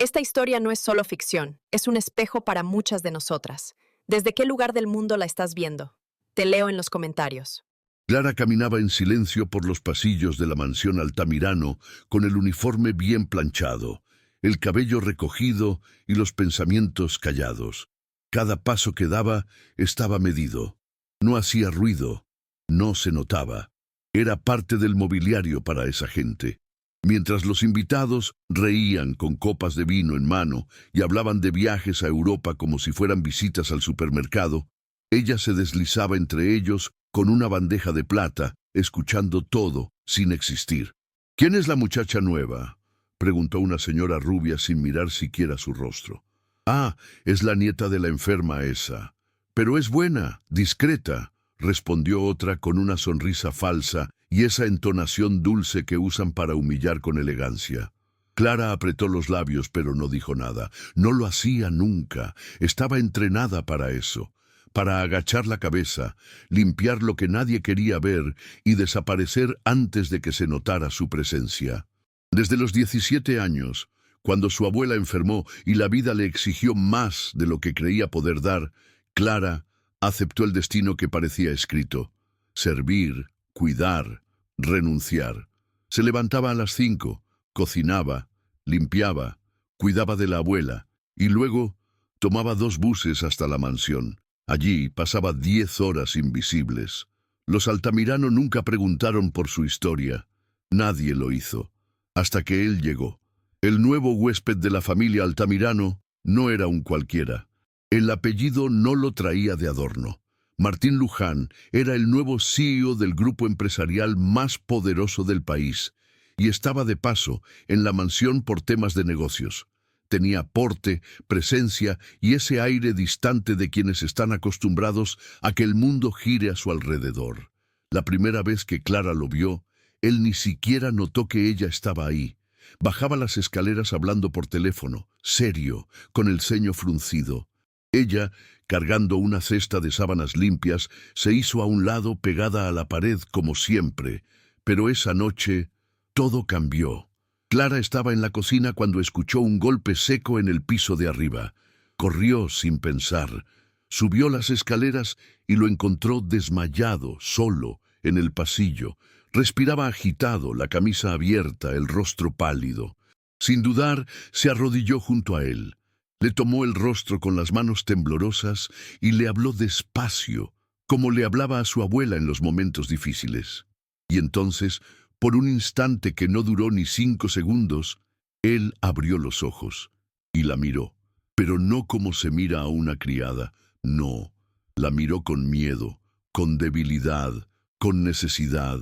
Esta historia no es solo ficción, es un espejo para muchas de nosotras. ¿Desde qué lugar del mundo la estás viendo? Te leo en los comentarios. Clara caminaba en silencio por los pasillos de la mansión Altamirano, con el uniforme bien planchado, el cabello recogido y los pensamientos callados. Cada paso que daba estaba medido. No hacía ruido, no se notaba. Era parte del mobiliario para esa gente. Mientras los invitados reían con copas de vino en mano y hablaban de viajes a Europa como si fueran visitas al supermercado, ella se deslizaba entre ellos con una bandeja de plata, escuchando todo, sin existir. ¿Quién es la muchacha nueva?, preguntó una señora rubia sin mirar siquiera su rostro. Ah, es la nieta de la enferma esa. Pero es buena, discreta, respondió otra con una sonrisa falsa y esa entonación dulce que usan para humillar con elegancia. Clara apretó los labios, pero no dijo nada. No lo hacía nunca. Estaba entrenada para eso, para agachar la cabeza, limpiar lo que nadie quería ver y desaparecer antes de que se notara su presencia. Desde los 17 años, cuando su abuela enfermó y la vida le exigió más de lo que creía poder dar, Clara aceptó el destino que parecía escrito: servir, cuidar, renunciar. Se levantaba a las 5, cocinaba, limpiaba, cuidaba de la abuela y luego tomaba 2 buses hasta la mansión. Allí pasaba 10 horas invisibles. Los Altamirano nunca preguntaron por su historia. Nadie lo hizo. Hasta que él llegó. El nuevo huésped de la familia Altamirano no era un cualquiera. El apellido no lo traía de adorno. Martín Luján era el nuevo CEO del grupo empresarial más poderoso del país y estaba de paso en la mansión por temas de negocios. Tenía porte, presencia y ese aire distante de quienes están acostumbrados a que el mundo gire a su alrededor. La primera vez que Clara lo vio, él ni siquiera notó que ella estaba ahí. Bajaba las escaleras hablando por teléfono, serio, con el ceño fruncido. Ella, cargando una cesta de sábanas limpias, se hizo a un lado pegada a la pared como siempre. Pero esa noche todo cambió. Clara estaba en la cocina cuando escuchó un golpe seco en el piso de arriba. Corrió sin pensar. Subió las escaleras y lo encontró desmayado, solo, en el pasillo. Respiraba agitado, la camisa abierta, el rostro pálido. Sin dudar, se arrodilló junto a él. Le tomó el rostro con las manos temblorosas y le habló despacio, como le hablaba a su abuela en los momentos difíciles. Y entonces, por un instante que no duró ni 5 segundos, él abrió los ojos y la miró. Pero no como se mira a una criada, no. La miró con miedo, con debilidad, con necesidad.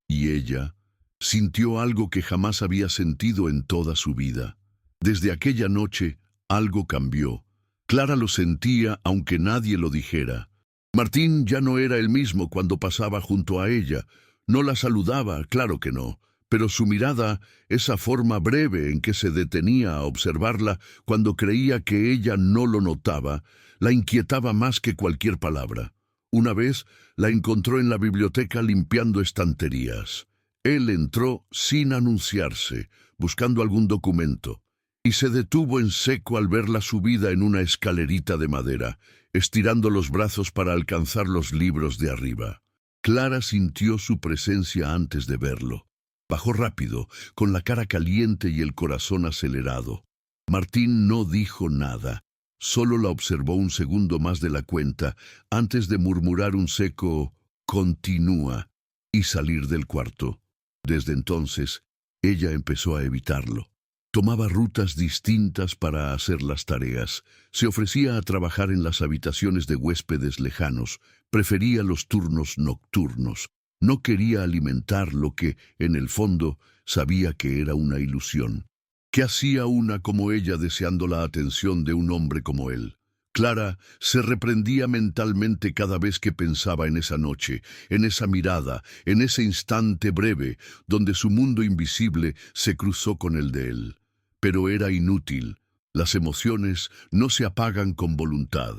Y ella sintió algo que jamás había sentido en toda su vida. Desde aquella noche, algo cambió. Clara lo sentía aunque nadie lo dijera. Martín ya no era el mismo cuando pasaba junto a ella. No la saludaba, claro que no, pero su mirada, esa forma breve en que se detenía a observarla cuando creía que ella no lo notaba, la inquietaba más que cualquier palabra. Una vez la encontró en la biblioteca limpiando estanterías. Él entró sin anunciarse, buscando algún documento, y se detuvo en seco al verla subida en una escalerita de madera, estirando los brazos para alcanzar los libros de arriba. Clara sintió su presencia antes de verlo. Bajó rápido, con la cara caliente y el corazón acelerado. Martín no dijo nada. Solo la observó un segundo más de la cuenta antes de murmurar un seco «continúa» y salir del cuarto. Desde entonces, ella empezó a evitarlo. Tomaba rutas distintas para hacer las tareas. Se ofrecía a trabajar en las habitaciones de huéspedes lejanos. Prefería los turnos nocturnos. No quería alimentar lo que, en el fondo, sabía que era una ilusión. ¿Qué hacía una como ella deseando la atención de un hombre como él? Clara se reprendía mentalmente cada vez que pensaba en esa noche, en esa mirada, en ese instante breve donde su mundo invisible se cruzó con el de él. Pero era inútil. Las emociones no se apagan con voluntad.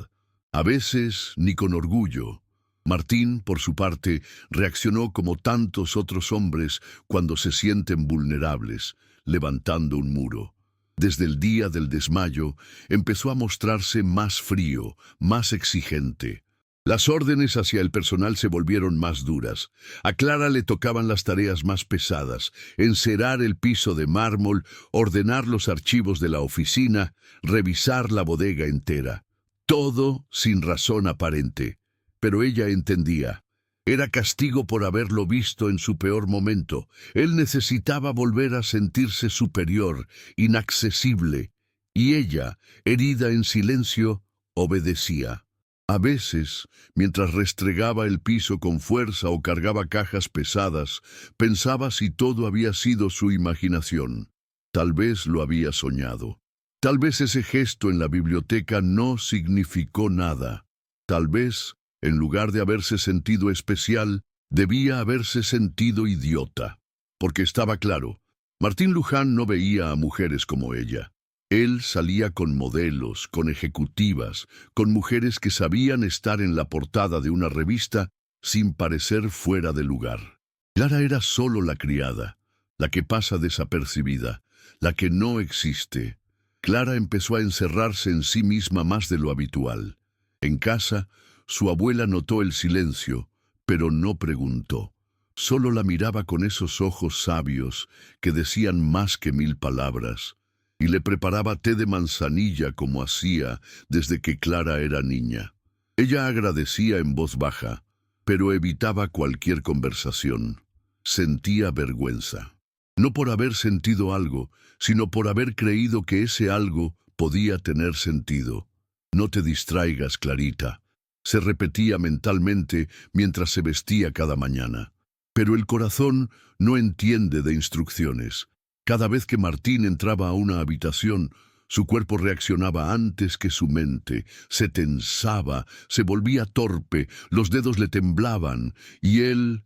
A veces ni con orgullo. Martín, por su parte, reaccionó como tantos otros hombres cuando se sienten vulnerables, levantando un muro. Desde el día del desmayo, empezó a mostrarse más frío, más exigente. Las órdenes hacia el personal se volvieron más duras. A Clara le tocaban las tareas más pesadas: encerar el piso de mármol, ordenar los archivos de la oficina, revisar la bodega entera. Todo sin razón aparente. Pero ella entendía. Era castigo por haberlo visto en su peor momento. Él necesitaba volver a sentirse superior, inaccesible. Y ella, herida en silencio, obedecía. A veces, mientras restregaba el piso con fuerza o cargaba cajas pesadas, pensaba si todo había sido su imaginación. Tal vez lo había soñado. Tal vez ese gesto en la biblioteca no significó nada. Tal vez, en lugar de haberse sentido especial, debía haberse sentido idiota. Porque estaba claro, Martín Luján no veía a mujeres como ella. Él salía con modelos, con ejecutivas, con mujeres que sabían estar en la portada de una revista sin parecer fuera de lugar. Clara era solo la criada, la que pasa desapercibida, la que no existe. Clara empezó a encerrarse en sí misma más de lo habitual. En casa, su abuela notó el silencio, pero no preguntó. Solo la miraba con esos ojos sabios que decían más que 1000 palabras, y le preparaba té de manzanilla como hacía desde que Clara era niña. Ella agradecía en voz baja, pero evitaba cualquier conversación. Sentía vergüenza. No por haber sentido algo, sino por haber creído que ese algo podía tener sentido. «No te distraigas, Clarita», se repetía mentalmente mientras se vestía cada mañana. Pero el corazón no entiende de instrucciones. Cada vez que Martín entraba a una habitación, su cuerpo reaccionaba antes que su mente, se tensaba, se volvía torpe, los dedos le temblaban, y él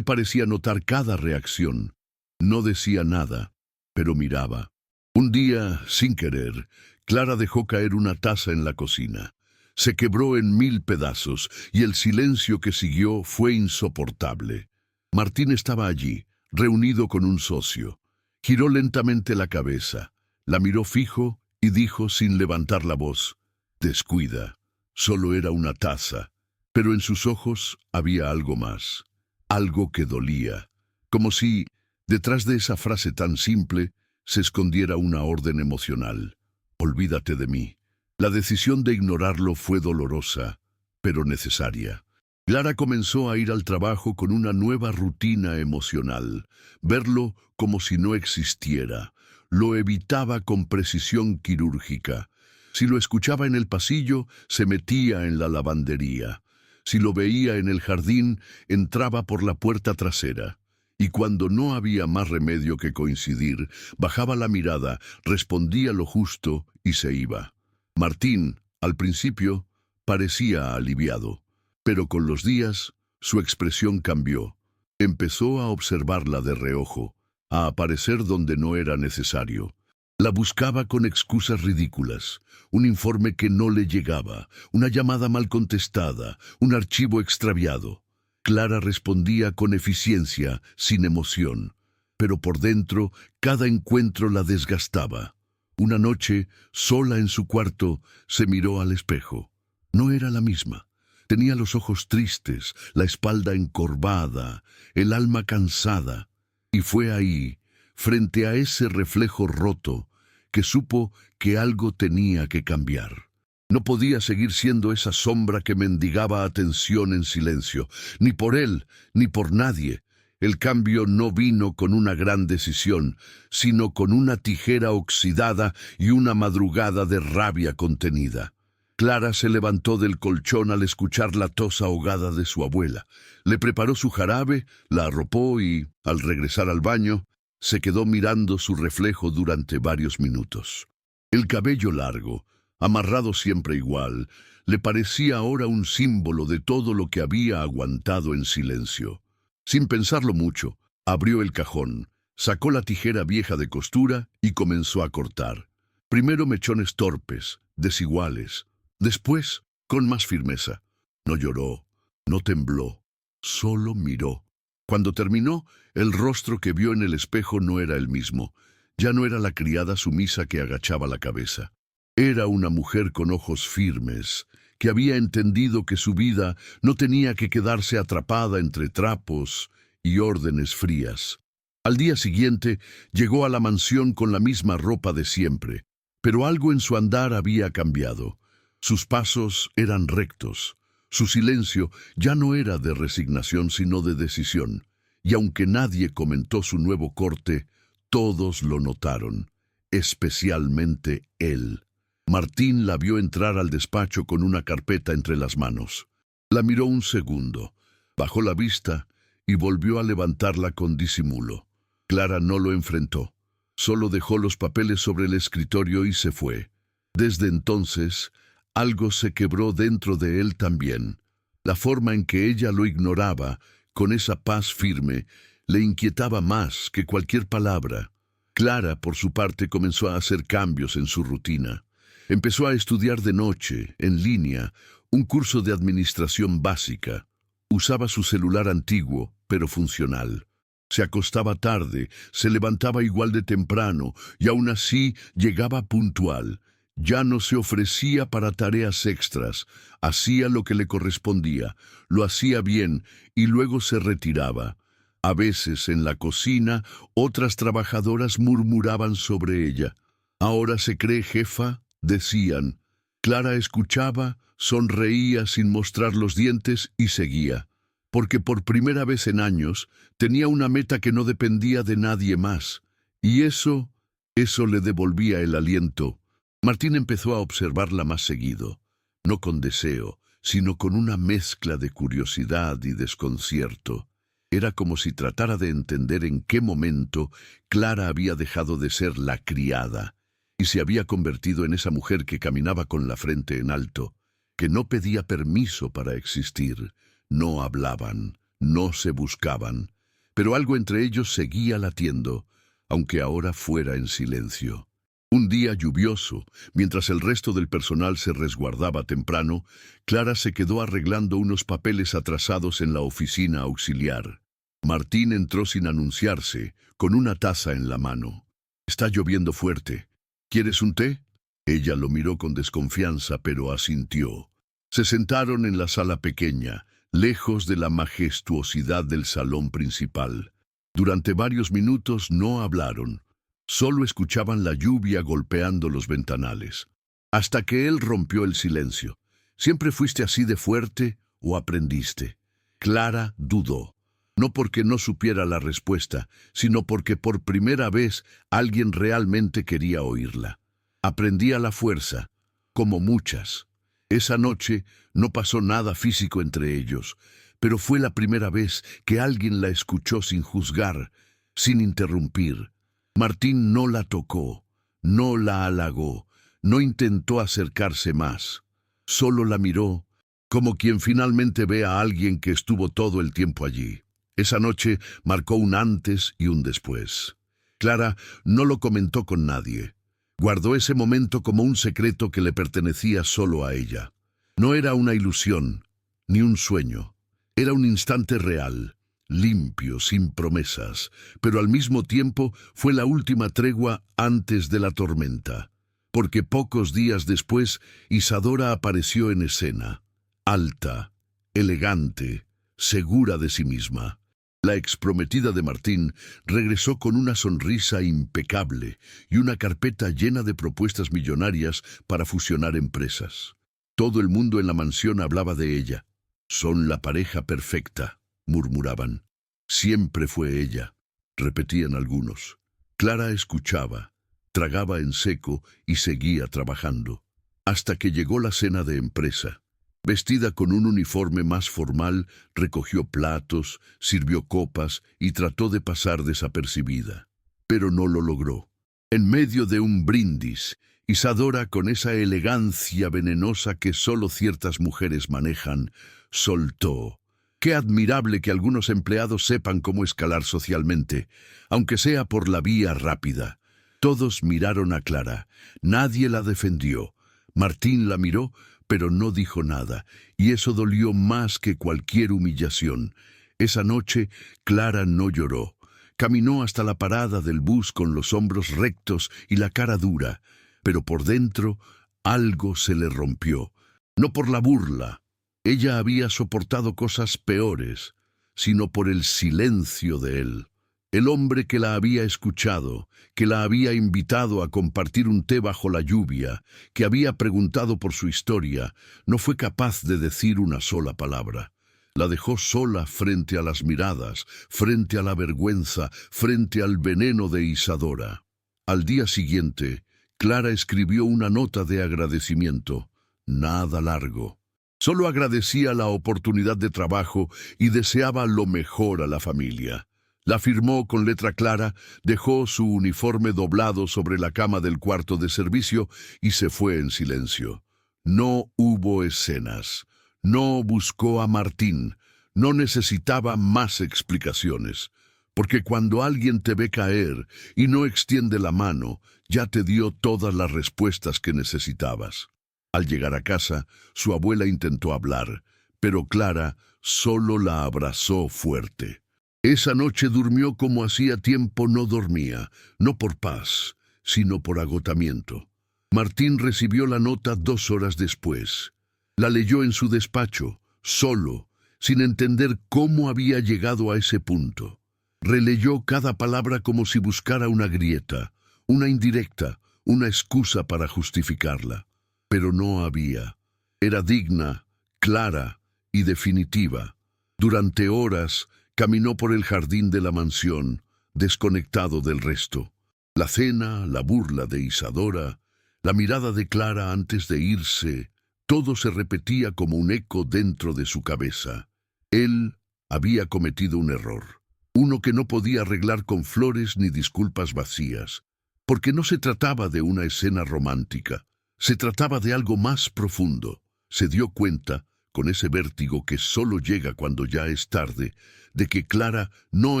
parecía notar cada reacción. No decía nada, pero miraba. Un día, sin querer, Clara dejó caer una taza en la cocina. Se quebró en 1000 pedazos, y el silencio que siguió fue insoportable. Martín estaba allí, reunido con un socio. Giró lentamente la cabeza, la miró fijo y dijo sin levantar la voz: «Descuida». Solo era una taza, pero en sus ojos había algo más, algo que dolía, como si, detrás de esa frase tan simple, se escondiera una orden emocional. «Olvídate de mí». La decisión de ignorarlo fue dolorosa, pero necesaria. Clara comenzó a ir al trabajo con una nueva rutina emocional, verlo como si no existiera. Lo evitaba con precisión quirúrgica. Si lo escuchaba en el pasillo, se metía en la lavandería. Si lo veía en el jardín, entraba por la puerta trasera. Y cuando no había más remedio que coincidir, bajaba la mirada, respondía lo justo y se iba. Martín, al principio, parecía aliviado. Pero con los días, su expresión cambió. Empezó a observarla de reojo, a aparecer donde no era necesario. La buscaba con excusas ridículas, un informe que no le llegaba, una llamada mal contestada, un archivo extraviado. Clara respondía con eficiencia, sin emoción, pero por dentro cada encuentro la desgastaba. Una noche, sola en su cuarto, se miró al espejo. No era la misma. Tenía los ojos tristes, la espalda encorvada, el alma cansada. Y fue ahí, frente a ese reflejo roto, que supo que algo tenía que cambiar. No podía seguir siendo esa sombra que mendigaba atención en silencio, ni por él, ni por nadie. El cambio no vino con una gran decisión, sino con una tijera oxidada y una madrugada de rabia contenida. Clara se levantó del colchón al escuchar la tos ahogada de su abuela. Le preparó su jarabe, la arropó y, al regresar al baño, se quedó mirando su reflejo durante varios minutos. El cabello largo, amarrado siempre igual, le parecía ahora un símbolo de todo lo que había aguantado en silencio. Sin pensarlo mucho, abrió el cajón, sacó la tijera vieja de costura y comenzó a cortar. Primero mechones torpes, desiguales. Después, con más firmeza. No lloró, no tembló, solo miró. Cuando terminó, el rostro que vio en el espejo no era el mismo. Ya no era la criada sumisa que agachaba la cabeza. Era una mujer con ojos firmes, que había entendido que su vida no tenía que quedarse atrapada entre trapos y órdenes frías. Al día siguiente llegó a la mansión con la misma ropa de siempre, pero algo en su andar había cambiado. Sus pasos eran rectos. Su silencio ya no era de resignación sino de decisión, y aunque nadie comentó su nuevo corte, todos lo notaron, especialmente él. Martín la vio entrar al despacho con una carpeta entre las manos. La miró un segundo, bajó la vista y volvió a levantarla con disimulo. Clara no lo enfrentó, solo dejó los papeles sobre el escritorio y se fue. Desde entonces, algo se quebró dentro de él también. La forma en que ella lo ignoraba, con esa paz firme, le inquietaba más que cualquier palabra. Clara, por su parte, comenzó a hacer cambios en su rutina. Empezó a estudiar de noche, en línea, un curso de administración básica. Usaba su celular antiguo, pero funcional. Se acostaba tarde, se levantaba igual de temprano y aún así llegaba puntual. Ya no se ofrecía para tareas extras, hacía lo que le correspondía, lo hacía bien y luego se retiraba. A veces en la cocina otras trabajadoras murmuraban sobre ella. «¿Ahora se cree jefa?», decían. Clara escuchaba, sonreía sin mostrar los dientes y seguía, porque por primera vez en años tenía una meta que no dependía de nadie más, y eso le devolvía el aliento. Martín empezó a observarla más seguido, no con deseo, sino con una mezcla de curiosidad y desconcierto. Era como si tratara de entender en qué momento Clara había dejado de ser la criada y se había convertido en esa mujer que caminaba con la frente en alto, que no pedía permiso para existir. No hablaban, no se buscaban, pero algo entre ellos seguía latiendo, aunque ahora fuera en silencio. Un día lluvioso, mientras el resto del personal se resguardaba temprano, Clara se quedó arreglando unos papeles atrasados en la oficina auxiliar. Martín entró sin anunciarse, con una taza en la mano. «Está lloviendo fuerte. ¿Quieres un té?». Ella lo miró con desconfianza, pero asintió. Se sentaron en la sala pequeña, lejos de la majestuosidad del salón principal. Durante varios minutos no hablaron. Solo escuchaban la lluvia golpeando los ventanales. Hasta que él rompió el silencio. «¿Siempre fuiste así de fuerte o aprendiste?». Clara dudó. No porque no supiera la respuesta, sino porque por primera vez alguien realmente quería oírla. Aprendí a la fuerza, como muchas. Esa noche no pasó nada físico entre ellos, pero fue la primera vez que alguien la escuchó sin juzgar, sin interrumpir. Martín no la tocó, no la halagó, no intentó acercarse más. Solo la miró, como quien finalmente ve a alguien que estuvo todo el tiempo allí. Esa noche marcó un antes y un después. Clara no lo comentó con nadie. Guardó ese momento como un secreto que le pertenecía solo a ella. No era una ilusión, ni un sueño. Era un instante real, limpio, sin promesas, pero al mismo tiempo fue la última tregua antes de la tormenta. Porque pocos días después, Isadora apareció en escena, alta, elegante, segura de sí misma. La exprometida de Martín regresó con una sonrisa impecable y una carpeta llena de propuestas millonarias para fusionar empresas. Todo el mundo en la mansión hablaba de ella. «Son la pareja perfecta», murmuraban. «Siempre fue ella», repetían algunos. Clara escuchaba, tragaba en seco y seguía trabajando. Hasta que llegó la cena de empresa. Vestida con un uniforme más formal, recogió platos, sirvió copas y trató de pasar desapercibida. Pero no lo logró. En medio de un brindis, Isadora, con esa elegancia venenosa que solo ciertas mujeres manejan, soltó. Qué admirable que algunos empleados sepan cómo escalar socialmente, aunque sea por la vía rápida. Todos miraron a Clara. Nadie la defendió. Martín la miró, pero no dijo nada, y eso dolió más que cualquier humillación. Esa noche, Clara no lloró. Caminó hasta la parada del bus con los hombros rectos y la cara dura, pero por dentro algo se le rompió. No por la burla, ella había soportado cosas peores, sino por el silencio de él. El hombre que la había escuchado, que la había invitado a compartir un té bajo la lluvia, que había preguntado por su historia, no fue capaz de decir una sola palabra. La dejó sola frente a las miradas, frente a la vergüenza, frente al veneno de Isadora. Al día siguiente, Clara escribió una nota de agradecimiento, nada largo. Solo agradecía la oportunidad de trabajo y deseaba lo mejor a la familia. La firmó con letra clara, dejó su uniforme doblado sobre la cama del cuarto de servicio y se fue en silencio. No hubo escenas. No buscó a Martín. No necesitaba más explicaciones. Porque cuando alguien te ve caer y no extiende la mano, ya te dio todas las respuestas que necesitabas. Al llegar a casa, su abuela intentó hablar, pero Clara solo la abrazó fuerte. Esa noche durmió como hacía tiempo no dormía, no por paz, sino por agotamiento. Martín recibió la nota 2 horas después. La leyó en su despacho, solo, sin entender cómo había llegado a ese punto. Releyó cada palabra como si buscara una grieta, una indirecta, una excusa para justificarla. Pero no había. Era digna, clara y definitiva. Durante horas caminó por el jardín de la mansión, desconectado del resto. La cena, la burla de Isadora, la mirada de Clara antes de irse, todo se repetía como un eco dentro de su cabeza. Él había cometido un error, uno que no podía arreglar con flores ni disculpas vacías, porque no se trataba de una escena romántica, se trataba de algo más profundo. Se dio cuenta, con ese vértigo que solo llega cuando ya es tarde, de que Clara no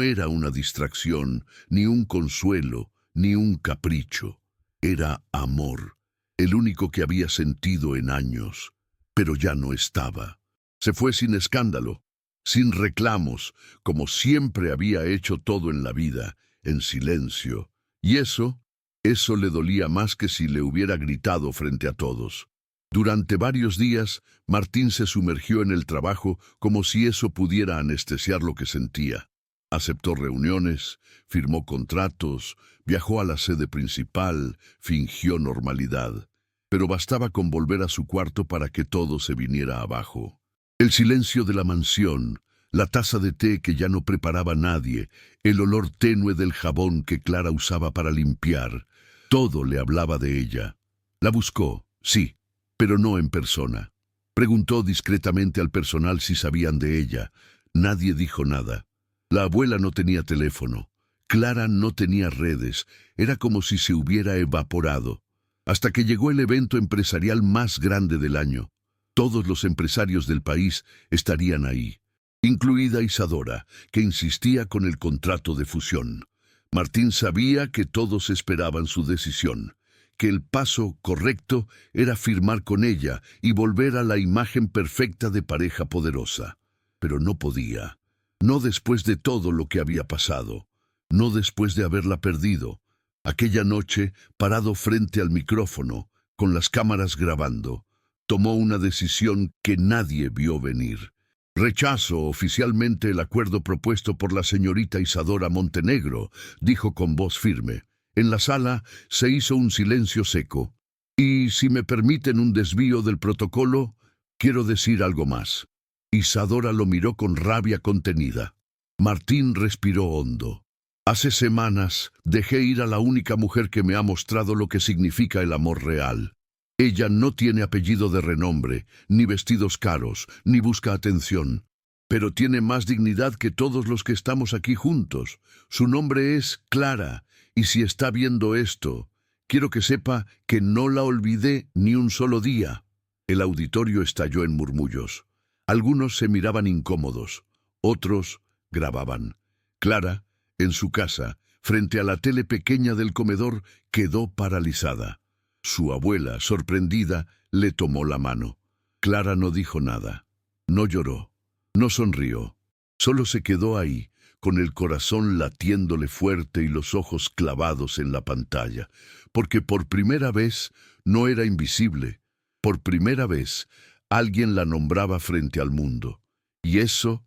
era una distracción, ni un consuelo, ni un capricho. Era amor, el único que había sentido en años, pero ya no estaba. Se fue sin escándalo, sin reclamos, como siempre había hecho todo en la vida, en silencio. Y eso le dolía más que si le hubiera gritado frente a todos. Durante varios días, Martín se sumergió en el trabajo como si eso pudiera anestesiar lo que sentía. Aceptó reuniones, firmó contratos, viajó a la sede principal, fingió normalidad. Pero bastaba con volver a su cuarto para que todo se viniera abajo. El silencio de la mansión, la taza de té que ya no preparaba nadie, el olor tenue del jabón que Clara usaba para limpiar, todo le hablaba de ella. La buscó, sí, pero no en persona. Preguntó discretamente al personal si sabían de ella. Nadie dijo nada. La abuela no tenía teléfono. Clara no tenía redes. Era como si se hubiera evaporado. Hasta que llegó el evento empresarial más grande del año. Todos los empresarios del país estarían ahí, incluida Isadora, que insistía con el contrato de fusión. Martín sabía que todos esperaban su decisión, que el paso correcto era firmar con ella y volver a la imagen perfecta de pareja poderosa. Pero no podía. No después de todo lo que había pasado. No después de haberla perdido. Aquella noche, parado frente al micrófono, con las cámaras grabando, tomó una decisión que nadie vio venir. Rechazo oficialmente el acuerdo propuesto por la señorita Isadora Montenegro, dijo con voz firme. En la sala se hizo un silencio seco. Y si me permiten un desvío del protocolo, quiero decir algo más. Isadora lo miró con rabia contenida. Martín respiró hondo. Hace semanas dejé ir a la única mujer que me ha mostrado lo que significa el amor real. Ella no tiene apellido de renombre, ni vestidos caros, ni busca atención. Pero tiene más dignidad que todos los que estamos aquí juntos. Su nombre es Clara, y si está viendo esto, quiero que sepa que no la olvidé ni un solo día. El auditorio estalló en murmullos. Algunos se miraban incómodos, otros grababan. Clara, en su casa, frente a la tele pequeña del comedor, quedó paralizada. Su abuela, sorprendida, le tomó la mano. Clara no dijo nada. No lloró. No sonrió. Solo se quedó ahí, con el corazón latiéndole fuerte y los ojos clavados en la pantalla, porque por primera vez no era invisible. Por primera vez, alguien la nombraba frente al mundo. Y eso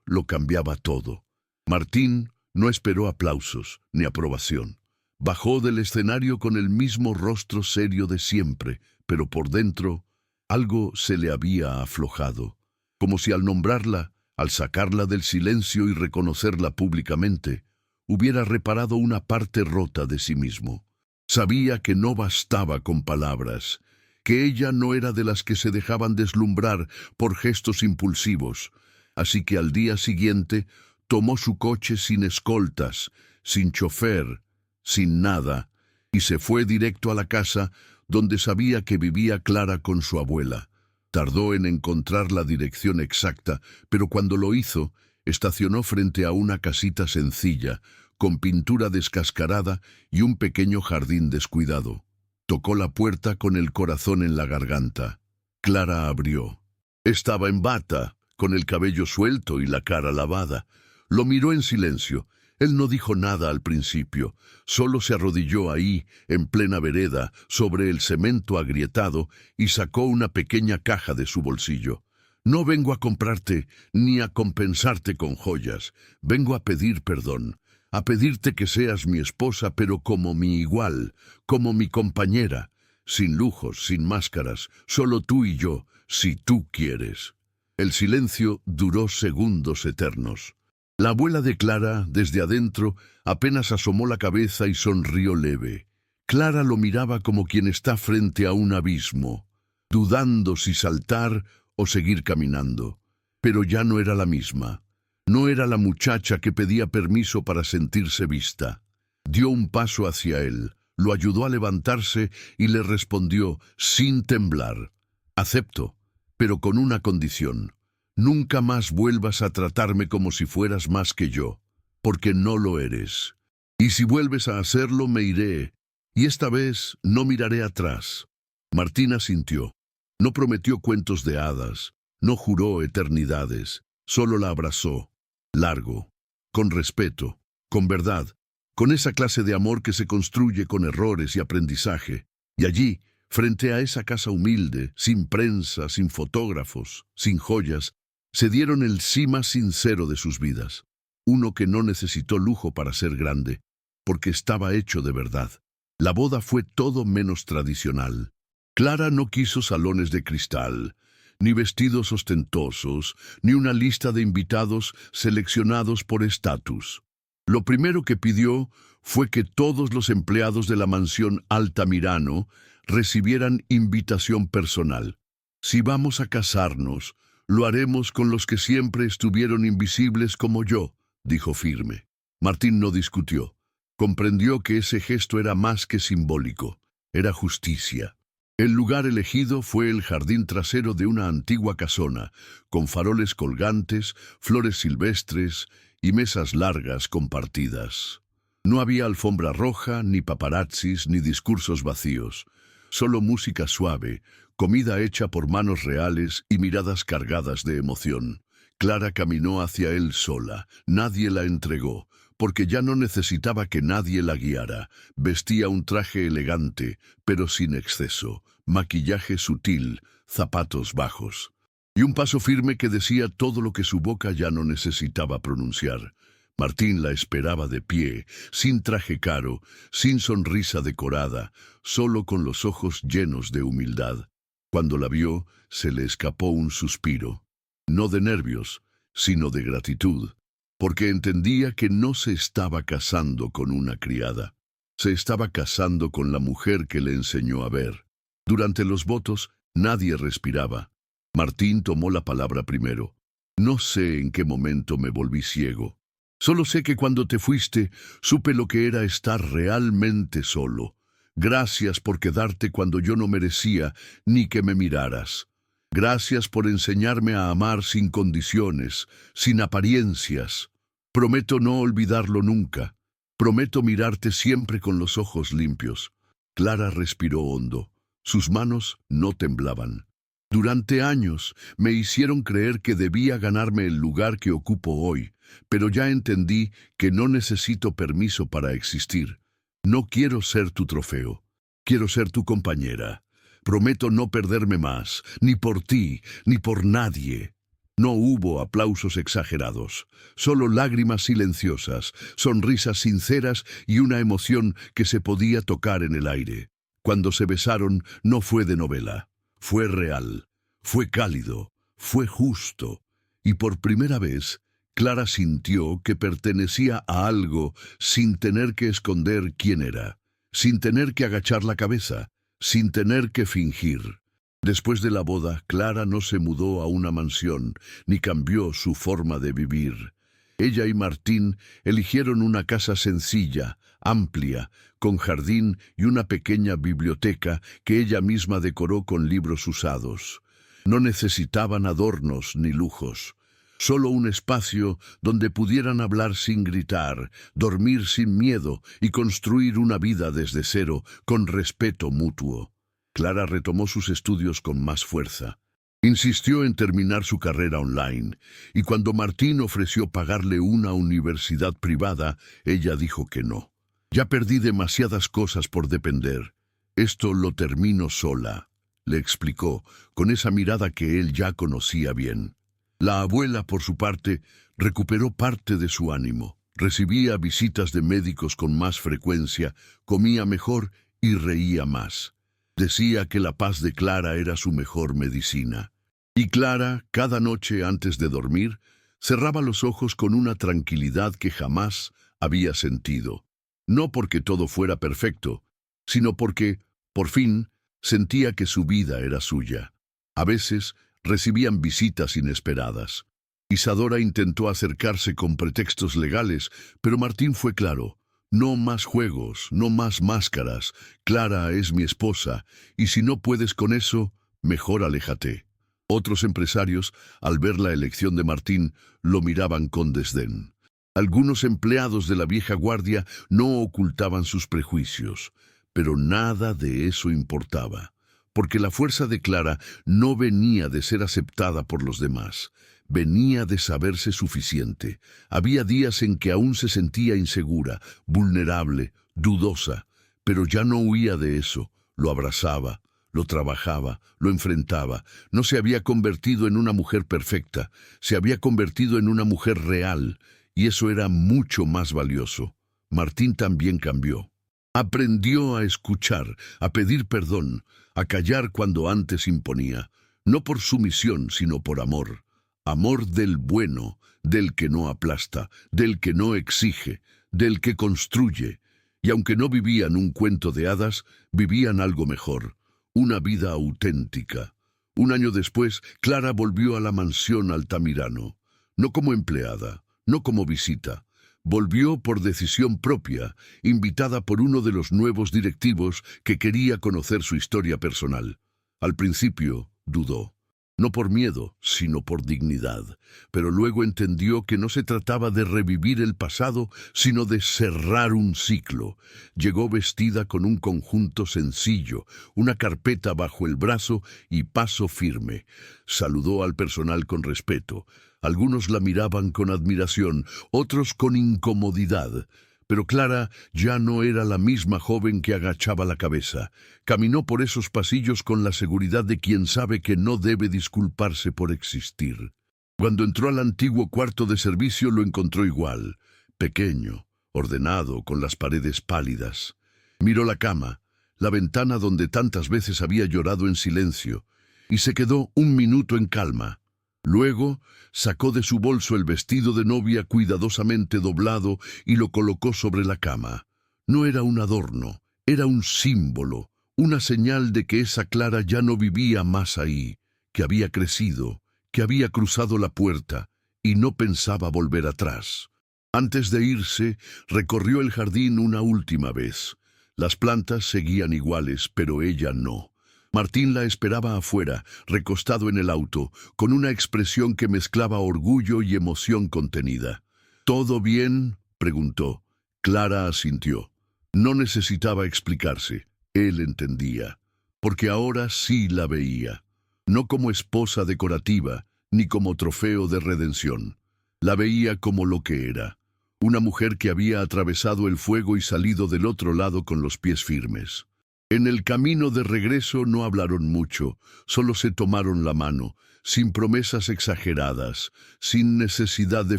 lo cambiaba todo. Martín no esperó aplausos ni aprobación. Bajó del escenario con el mismo rostro serio de siempre, pero por dentro algo se le había aflojado, como si al nombrarla, al sacarla del silencio y reconocerla públicamente, hubiera reparado una parte rota de sí mismo. Sabía que no bastaba con palabras, que ella no era de las que se dejaban deslumbrar por gestos impulsivos, así que al día siguiente tomó su coche sin escoltas, sin chofer, sin nada, y se fue directo a la casa donde sabía que vivía Clara con su abuela. Tardó en encontrar la dirección exacta, pero cuando lo hizo, estacionó frente a una casita sencilla, con pintura descascarada y un pequeño jardín descuidado. Tocó la puerta con el corazón en la garganta. Clara abrió. Estaba en bata, con el cabello suelto y la cara lavada. Lo miró en silencio. Él no dijo nada al principio, solo se arrodilló ahí, en plena vereda, sobre el cemento agrietado, y sacó una pequeña caja de su bolsillo. No vengo a comprarte ni a compensarte con joyas. Vengo a pedir perdón, a pedirte que seas mi esposa, pero como mi igual, como mi compañera, sin lujos, sin máscaras, solo tú y yo, si tú quieres. El silencio duró segundos eternos. La abuela de Clara, desde adentro, apenas asomó la cabeza y sonrió leve. Clara lo miraba como quien está frente a un abismo, dudando si saltar o seguir caminando. Pero ya no era la misma. No era la muchacha que pedía permiso para sentirse vista. Dio un paso hacia él, lo ayudó a levantarse y le respondió, sin temblar: «Acepto, pero con una condición. Nunca más vuelvas a tratarme como si fueras más que yo, porque no lo eres. Y si vuelves a hacerlo, me iré, y esta vez no miraré atrás». Martín asintió. No prometió cuentos de hadas, no juró eternidades, solo la abrazó, largo, con respeto, con verdad, con esa clase de amor que se construye con errores y aprendizaje. Y allí, frente a esa casa humilde, sin prensa, sin fotógrafos, sin joyas, se dieron el sí más sincero de sus vidas, uno que no necesitó lujo para ser grande, porque estaba hecho de verdad. La boda fue todo menos tradicional. Clara no quiso salones de cristal, ni vestidos ostentosos, ni una lista de invitados seleccionados por estatus. Lo primero que pidió fue que todos los empleados de la mansión Altamirano recibieran invitación personal. «Si vamos a casarnos, lo haremos con los que siempre estuvieron invisibles como yo», dijo firme. Martín no discutió. Comprendió que ese gesto era más que simbólico, era justicia. El lugar elegido fue el jardín trasero de una antigua casona, con faroles colgantes, flores silvestres y mesas largas compartidas. No había alfombra roja, ni paparazzis, ni discursos vacíos. Solo música suave, comida hecha por manos reales y miradas cargadas de emoción. Clara caminó hacia él sola. Nadie la entregó, porque ya no necesitaba que nadie la guiara. Vestía un traje elegante, pero sin exceso, maquillaje sutil, zapatos bajos, y un paso firme que decía todo lo que su boca ya no necesitaba pronunciar. Martín la esperaba de pie, sin traje caro, sin sonrisa decorada, solo con los ojos llenos de humildad. Cuando la vio, se le escapó un suspiro, no de nervios, sino de gratitud, porque entendía que no se estaba casando con una criada. Se estaba casando con la mujer que le enseñó a ver. Durante los votos, nadie respiraba. Martín tomó la palabra primero. «No sé en qué momento me volví ciego. Solo sé que cuando te fuiste, supe lo que era estar realmente solo. Gracias por quedarte cuando yo no merecía ni que me miraras. Gracias por enseñarme a amar sin condiciones, sin apariencias. Prometo no olvidarlo nunca. Prometo mirarte siempre con los ojos limpios». Clara respiró hondo. Sus manos no temblaban. Durante años me hicieron creer que debía ganarme el lugar que ocupo hoy, pero ya entendí que no necesito permiso para existir. No quiero ser tu trofeo, quiero ser tu compañera. Prometo no perderme más, ni por ti, ni por nadie. No hubo aplausos exagerados, solo lágrimas silenciosas, sonrisas sinceras y una emoción que se podía tocar en el aire. Cuando se besaron no fue de novela, fue real, fue cálido, fue justo. Y por primera vez, Clara sintió que pertenecía a algo sin tener que esconder quién era, sin tener que agachar la cabeza, sin tener que fingir. Después de la boda, Clara no se mudó a una mansión, ni cambió su forma de vivir. Ella y Martín eligieron una casa sencilla, amplia, con jardín y una pequeña biblioteca que ella misma decoró con libros usados. No necesitaban adornos ni lujos, solo un espacio donde pudieran hablar sin gritar, dormir sin miedo y construir una vida desde cero, con respeto mutuo. Clara retomó sus estudios con más fuerza. Insistió en terminar su carrera online, y cuando Martín ofreció pagarle una universidad privada, ella dijo que no. Ya perdí demasiadas cosas por depender. Esto lo termino sola, le explicó, con esa mirada que él ya conocía bien. La abuela, por su parte, recuperó parte de su ánimo. Recibía visitas de médicos con más frecuencia, comía mejor y reía más. Decía que la paz de Clara era su mejor medicina. Y Clara, cada noche antes de dormir, cerraba los ojos con una tranquilidad que jamás había sentido. No porque todo fuera perfecto, sino porque, por fin, sentía que su vida era suya. A veces recibían visitas inesperadas. Isadora intentó acercarse con pretextos legales, pero Martín fue claro. No más juegos, no más máscaras. Clara es mi esposa, y si no puedes con eso, mejor aléjate. Otros empresarios, al ver la elección de Martín, lo miraban con desdén. Algunos empleados de la vieja guardia no ocultaban sus prejuicios, pero nada de eso importaba, porque la fuerza de Clara no venía de ser aceptada por los demás. Venía de saberse suficiente. Había días en que aún se sentía insegura, vulnerable, dudosa, pero ya no huía de eso. Lo abrazaba, lo trabajaba, lo enfrentaba. No se había convertido en una mujer perfecta, se había convertido en una mujer real, y eso era mucho más valioso. Martín también cambió. Aprendió a escuchar, a pedir perdón, a callar cuando antes imponía, no por sumisión, sino por amor. Amor del bueno, del que no aplasta, del que no exige, del que construye. Y aunque no vivían un cuento de hadas, vivían algo mejor, una vida auténtica. Un año después, Clara volvió a la mansión Altamirano, no como empleada, no como visita. Volvió por decisión propia, invitada por uno de los nuevos directivos que quería conocer su historia personal. Al principio, dudó. No por miedo, sino por dignidad. Pero luego entendió que no se trataba de revivir el pasado, sino de cerrar un ciclo. Llegó vestida con un conjunto sencillo, una carpeta bajo el brazo y paso firme. Saludó al personal con respeto. Algunos la miraban con admiración, otros con incomodidad. Pero Clara ya no era la misma joven que agachaba la cabeza. Caminó por esos pasillos con la seguridad de quien sabe que no debe disculparse por existir. Cuando entró al antiguo cuarto de servicio lo encontró igual, pequeño, ordenado, con las paredes pálidas. Miró la cama, la ventana donde tantas veces había llorado en silencio, y se quedó un minuto en calma. Luego sacó de su bolso el vestido de novia cuidadosamente doblado y lo colocó sobre la cama. No era un adorno, era un símbolo, una señal de que esa Clara ya no vivía más ahí, que había crecido, que había cruzado la puerta y no pensaba volver atrás. Antes de irse, recorrió el jardín una última vez. Las plantas seguían iguales, pero ella no. Martín la esperaba afuera, recostado en el auto, con una expresión que mezclaba orgullo y emoción contenida. ¿Todo bien?, preguntó. Clara asintió. No necesitaba explicarse. Él entendía, porque ahora sí la veía. no como esposa decorativa, ni como trofeo de redención. La veía como lo que era, una mujer que había atravesado el fuego y salido del otro lado con los pies firmes. En el camino de regreso no hablaron mucho, solo se tomaron la mano, sin promesas exageradas, sin necesidad de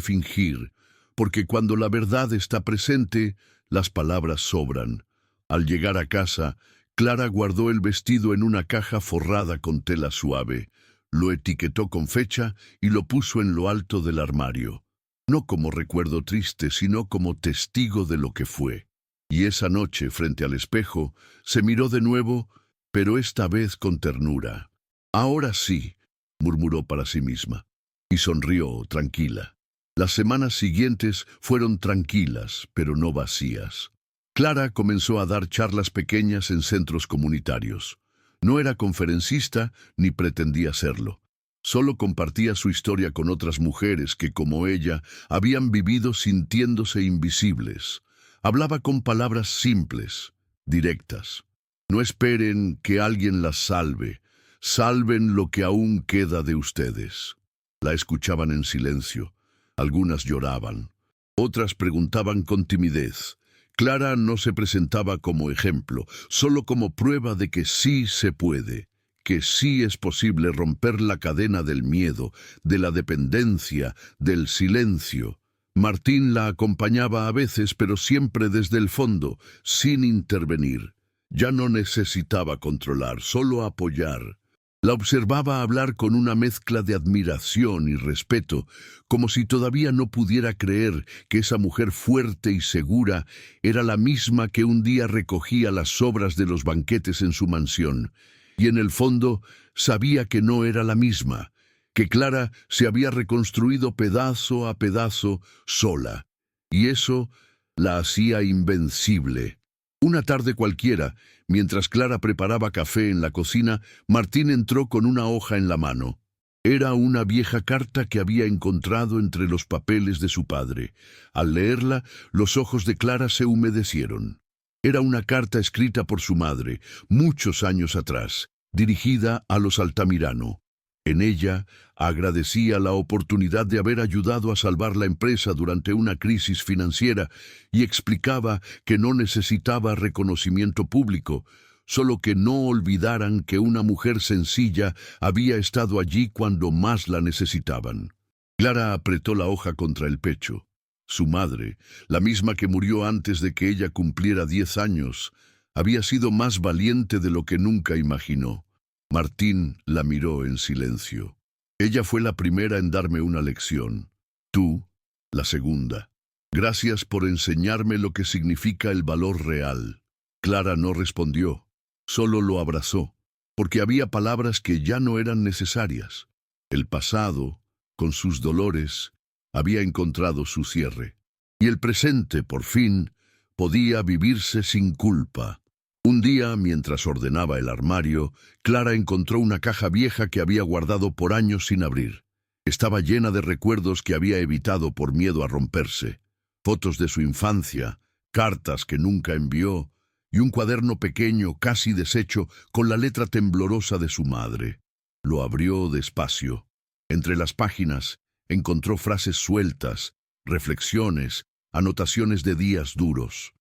fingir, porque cuando la verdad está presente, las palabras sobran. Al llegar a casa, Clara guardó el vestido en una caja forrada con tela suave, lo etiquetó con fecha y lo puso en lo alto del armario, no como recuerdo triste, sino como testigo de lo que fue. Y esa noche, frente al espejo, se miró de nuevo, pero esta vez con ternura. «Ahora sí», murmuró para sí misma, y sonrió, tranquila. Las semanas siguientes fueron tranquilas, pero no vacías. Clara comenzó a dar charlas pequeñas en centros comunitarios. No era conferencista ni pretendía serlo. Solo compartía su historia con otras mujeres que, como ella, habían vivido sintiéndose invisibles. Hablaba con palabras simples, directas. No esperen que alguien las salve. Salven lo que aún queda de ustedes. La escuchaban en silencio. Algunas lloraban. Otras preguntaban con timidez. Clara no se presentaba como ejemplo, solo como prueba de que sí se puede, que sí es posible romper la cadena del miedo, de la dependencia, del silencio. Martín la acompañaba a veces, pero siempre desde el fondo, sin intervenir. Ya no necesitaba controlar, solo apoyar. La observaba hablar con una mezcla de admiración y respeto, como si todavía no pudiera creer que esa mujer fuerte y segura era la misma que un día recogía las sobras de los banquetes en su mansión. Y en el fondo sabía que no era la misma, que Clara se había reconstruido pedazo a pedazo sola, y eso la hacía invencible. Una tarde cualquiera, mientras Clara preparaba café en la cocina, Martín entró con una hoja en la mano. Era una vieja carta que había encontrado entre los papeles de su padre. Al leerla, los ojos de Clara se humedecieron. Era una carta escrita por su madre, muchos años atrás, dirigida a los Altamirano. En ella, agradecía la oportunidad de haber ayudado a salvar la empresa durante una crisis financiera y explicaba que no necesitaba reconocimiento público, solo que no olvidaran que una mujer sencilla había estado allí cuando más la necesitaban. Clara apretó la hoja contra el pecho. Su madre, la misma que murió antes de que ella cumpliera 10 años, había sido más valiente de lo que nunca imaginó. Martín la miró en silencio. Ella fue la primera en darme una lección. Tú, la segunda. Gracias por enseñarme lo que significa el valor real. Clara no respondió, solo lo abrazó, porque había palabras que ya no eran necesarias. El pasado, con sus dolores, había encontrado su cierre. Y el presente, por fin, podía vivirse sin culpa. Un día, mientras ordenaba el armario, Clara encontró una caja vieja que había guardado por años sin abrir. Estaba llena de recuerdos que había evitado por miedo a romperse. Fotos de su infancia, cartas que nunca envió, y un cuaderno pequeño, casi deshecho, con la letra temblorosa de su madre. Lo abrió despacio. Entre las páginas encontró frases sueltas, reflexiones, anotaciones de días duros.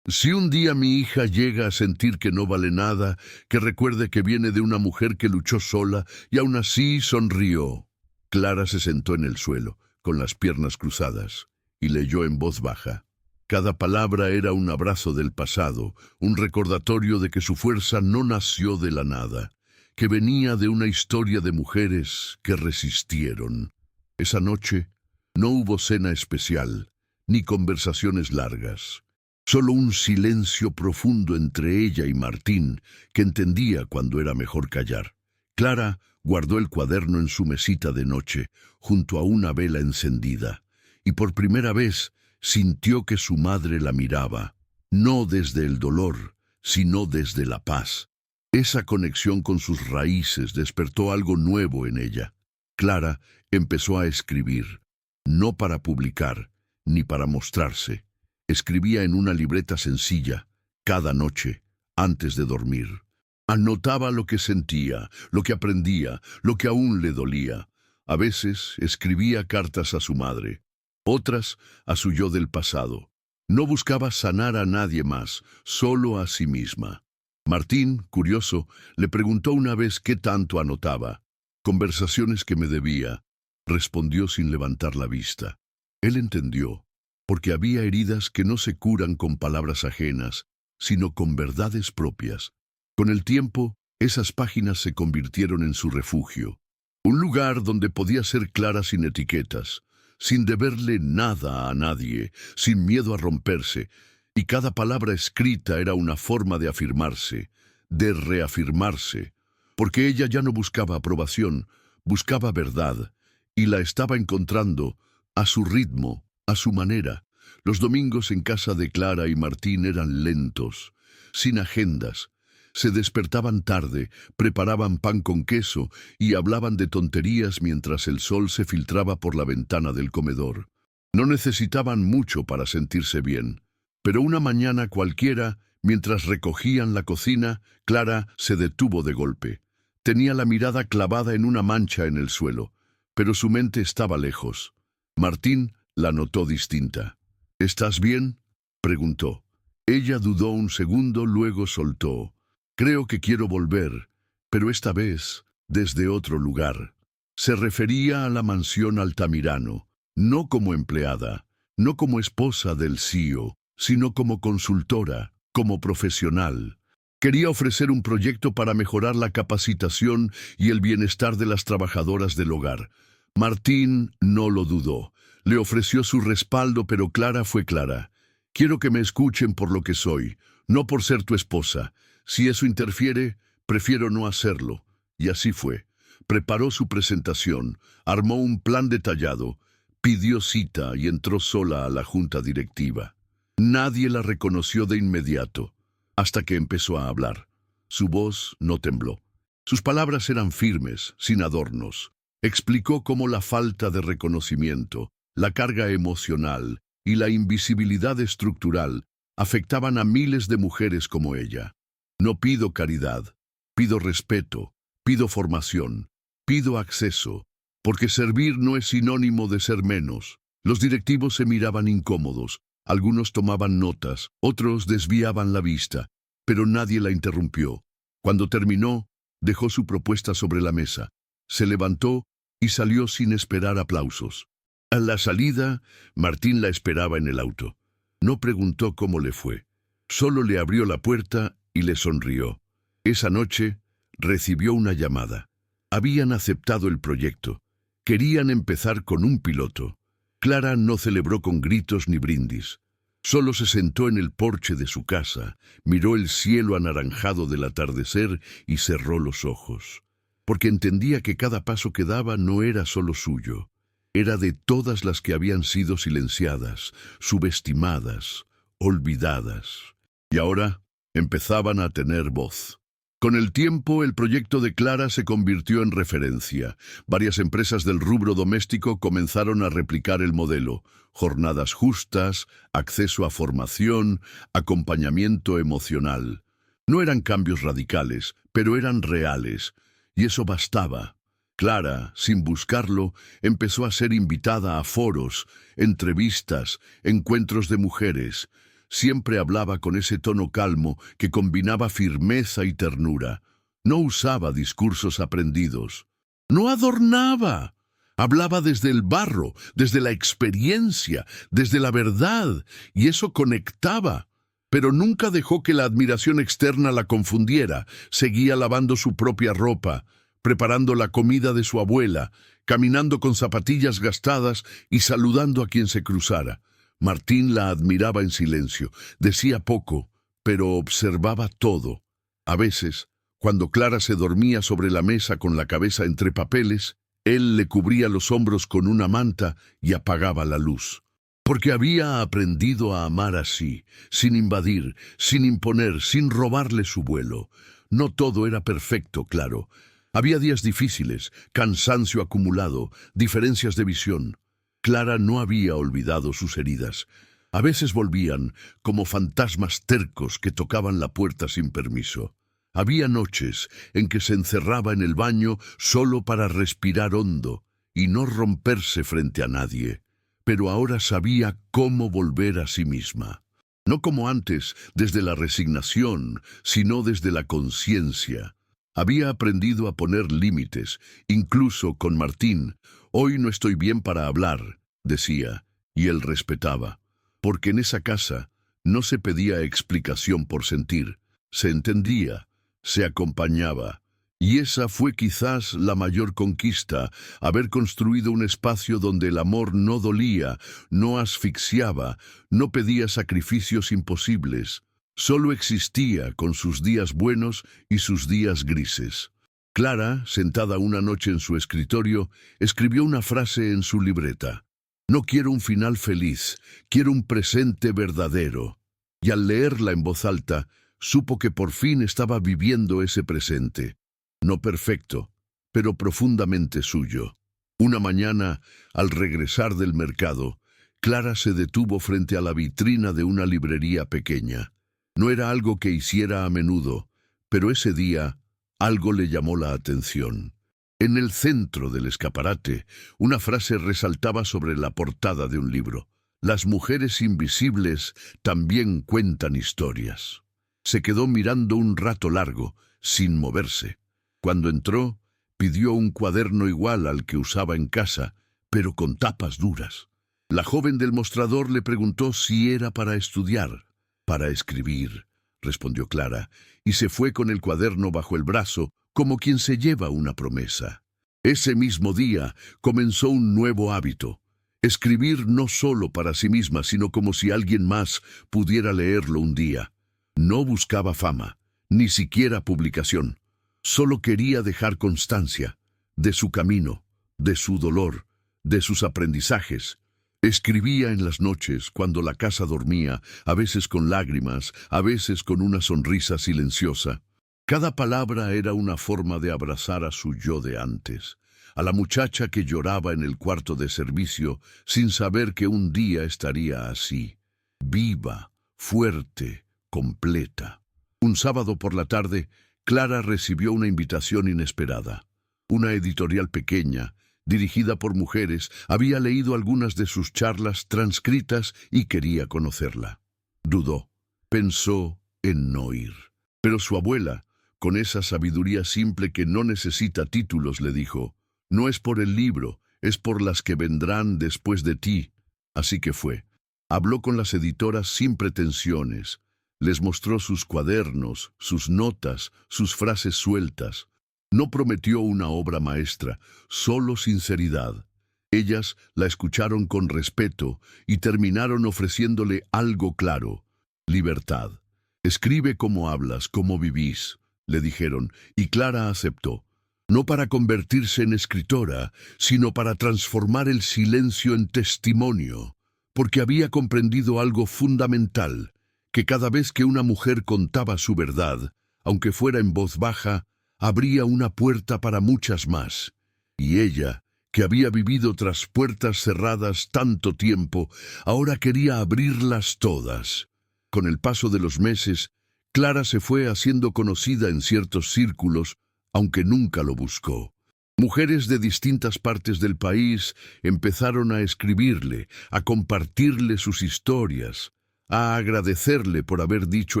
Si un día mi hija llega a sentir que no vale nada, que recuerde que viene de una mujer que luchó sola y aún así sonrió. Clara se sentó en el suelo, con las piernas cruzadas, y leyó en voz baja. Cada palabra era un abrazo del pasado, un recordatorio de que su fuerza no nació de la nada, que venía de una historia de mujeres que resistieron. Esa noche no hubo cena especial, ni conversaciones largas. Solo un silencio profundo entre ella y Martín, que entendía cuando era mejor callar. Clara guardó el cuaderno en su mesita de noche, junto a una vela encendida, y por primera vez sintió que su madre la miraba, no desde el dolor, sino desde la paz. Esa conexión con sus raíces despertó algo nuevo en ella. Clara empezó a escribir, no para publicar, ni para mostrarse. Escribía en una libreta sencilla, cada noche, antes de dormir. Anotaba lo que sentía, lo que aprendía, lo que aún le dolía. A veces escribía cartas a su madre, otras a su yo del pasado. No buscaba sanar a nadie más, solo a sí misma. Martín, curioso, le preguntó una vez qué tanto anotaba. Conversaciones que me debía, respondió sin levantar la vista. Él entendió, porque había heridas que no se curan con palabras ajenas, sino con verdades propias. Con el tiempo, esas páginas se convirtieron en su refugio, un lugar donde podía ser clara sin etiquetas, sin deberle nada a nadie, sin miedo a romperse, y cada palabra escrita era una forma de afirmarse, de reafirmarse, porque ella ya no buscaba aprobación, buscaba verdad, y la estaba encontrando a su ritmo, a su manera. Los domingos en casa de Clara y Martín eran lentos, sin agendas. Se despertaban tarde, preparaban pan con queso y hablaban de tonterías mientras el sol se filtraba por la ventana del comedor. No necesitaban mucho para sentirse bien, pero una mañana cualquiera, mientras recogían la cocina, Clara se detuvo de golpe. Tenía la mirada clavada en una mancha en el suelo, pero su mente estaba lejos. Martín la notó distinta. ¿Estás bien?, preguntó. Ella dudó un segundo, luego soltó. Creo que quiero volver, pero esta vez desde otro lugar. Se refería a la mansión Altamirano, no como empleada, no como esposa del CEO, sino como consultora, como profesional. Quería ofrecer un proyecto para mejorar la capacitación y el bienestar de las trabajadoras del hogar. Martín no lo dudó. Le ofreció su respaldo, pero Clara fue clara. Quiero que me escuchen por lo que soy, no por ser tu esposa. Si eso interfiere, prefiero no hacerlo. Y así fue. Preparó su presentación, armó un plan detallado, pidió cita y entró sola a la junta directiva. Nadie la reconoció de inmediato, hasta que empezó a hablar. Su voz no tembló. Sus palabras eran firmes, sin adornos. Explicó cómo la falta de reconocimiento, la carga emocional y la invisibilidad estructural afectaban a miles de mujeres como ella. No pido caridad, pido respeto, pido formación, pido acceso, porque servir no es sinónimo de ser menos. Los directivos se miraban incómodos, algunos tomaban notas, otros desviaban la vista, pero nadie la interrumpió. Cuando terminó, dejó su propuesta sobre la mesa, se levantó y salió sin esperar aplausos. A la salida, Martín la esperaba en el auto. No preguntó cómo le fue, solo le abrió la puerta y le sonrió. Esa noche recibió una llamada. Habían aceptado el proyecto. Querían empezar con un piloto. Clara no celebró con gritos ni brindis. Solo se sentó en el porche de su casa, miró el cielo anaranjado del atardecer y cerró los ojos. Porque entendía que cada paso que daba no era solo suyo. Era de todas las que habían sido silenciadas, subestimadas, olvidadas. Y ahora empezaban a tener voz. Con el tiempo, el proyecto de Clara se convirtió en referencia. Varias empresas del rubro doméstico comenzaron a replicar el modelo. Jornadas justas, acceso a formación, acompañamiento emocional. No eran cambios radicales, pero eran reales. Y eso bastaba. Clara, sin buscarlo, empezó a ser invitada a foros, entrevistas, encuentros de mujeres. Siempre hablaba con ese tono calmo que combinaba firmeza y ternura. No usaba discursos aprendidos. No adornaba. Hablaba desde el barro, desde la experiencia, desde la verdad, y eso conectaba. Pero nunca dejó que la admiración externa la confundiera. Seguía lavando su propia ropa, preparando la comida de su abuela, caminando con zapatillas gastadas y saludando a quien se cruzara. Martín la admiraba en silencio, decía poco, pero observaba todo. A veces, cuando Clara se dormía sobre la mesa con la cabeza entre papeles, él le cubría los hombros con una manta y apagaba la luz. Porque había aprendido a amar así, sin invadir, sin imponer, sin robarle su vuelo. No todo era perfecto, claro. Había días difíciles, cansancio acumulado, diferencias de visión. Clara no había olvidado sus heridas. A veces volvían como fantasmas tercos que tocaban la puerta sin permiso. Había noches en que se encerraba en el baño solo para respirar hondo y no romperse frente a nadie, pero ahora sabía cómo volver a sí misma. No como antes, desde la resignación, sino desde la conciencia. Había aprendido a poner límites, incluso con Martín. «Hoy no estoy bien para hablar», decía, y él respetaba, porque en esa casa no se pedía explicación por sentir, se entendía, se acompañaba. Y esa fue quizás la mayor conquista, haber construido un espacio donde el amor no dolía, no asfixiaba, no pedía sacrificios imposibles. Solo existía con sus días buenos y sus días grises. Clara, sentada una noche en su escritorio, escribió una frase en su libreta. «No quiero un final feliz, quiero un presente verdadero». Y al leerla en voz alta, supo que por fin estaba viviendo ese presente. No perfecto, pero profundamente suyo. Una mañana, al regresar del mercado, Clara se detuvo frente a la vitrina de una librería pequeña. No era algo que hiciera a menudo, pero ese día algo le llamó la atención. En el centro del escaparate, una frase resaltaba sobre la portada de un libro. «Las mujeres invisibles también cuentan historias». Se quedó mirando un rato largo, sin moverse. Cuando entró, pidió un cuaderno igual al que usaba en casa, pero con tapas duras. La joven del mostrador le preguntó si era para estudiar. «Para escribir», respondió Clara, y se fue con el cuaderno bajo el brazo, como quien se lleva una promesa. Ese mismo día comenzó un nuevo hábito. Escribir no solo para sí misma, sino como si alguien más pudiera leerlo un día. No buscaba fama, ni siquiera publicación. Solo quería dejar constancia de su camino, de su dolor, de sus aprendizajes. Escribía en las noches, cuando la casa dormía, a veces con lágrimas, a veces con una sonrisa silenciosa. Cada palabra era una forma de abrazar a su yo de antes, a la muchacha que lloraba en el cuarto de servicio sin saber que un día estaría así, viva, fuerte, completa. Un sábado por la tarde, Clara recibió una invitación inesperada. Una editorial pequeña, dirigida por mujeres, había leído algunas de sus charlas transcritas y quería conocerla. Dudó, pensó en no ir. Pero su abuela, con esa sabiduría simple que no necesita títulos, le dijo: «No es por el libro, es por las que vendrán después de ti». Así que fue. Habló con las editoras sin pretensiones. Les mostró sus cuadernos, sus notas, sus frases sueltas. No prometió una obra maestra, solo sinceridad. Ellas la escucharon con respeto y terminaron ofreciéndole algo claro: libertad. «Escribe como hablas, como vivís», le dijeron, y Clara aceptó. No para convertirse en escritora, sino para transformar el silencio en testimonio, porque había comprendido algo fundamental, que cada vez que una mujer contaba su verdad, aunque fuera en voz baja, abría una puerta para muchas más. Y ella, que había vivido tras puertas cerradas tanto tiempo, ahora quería abrirlas todas. Con el paso de los meses, Clara se fue haciendo conocida en ciertos círculos, aunque nunca lo buscó. Mujeres de distintas partes del país empezaron a escribirle, a compartirle sus historias, a agradecerle por haber dicho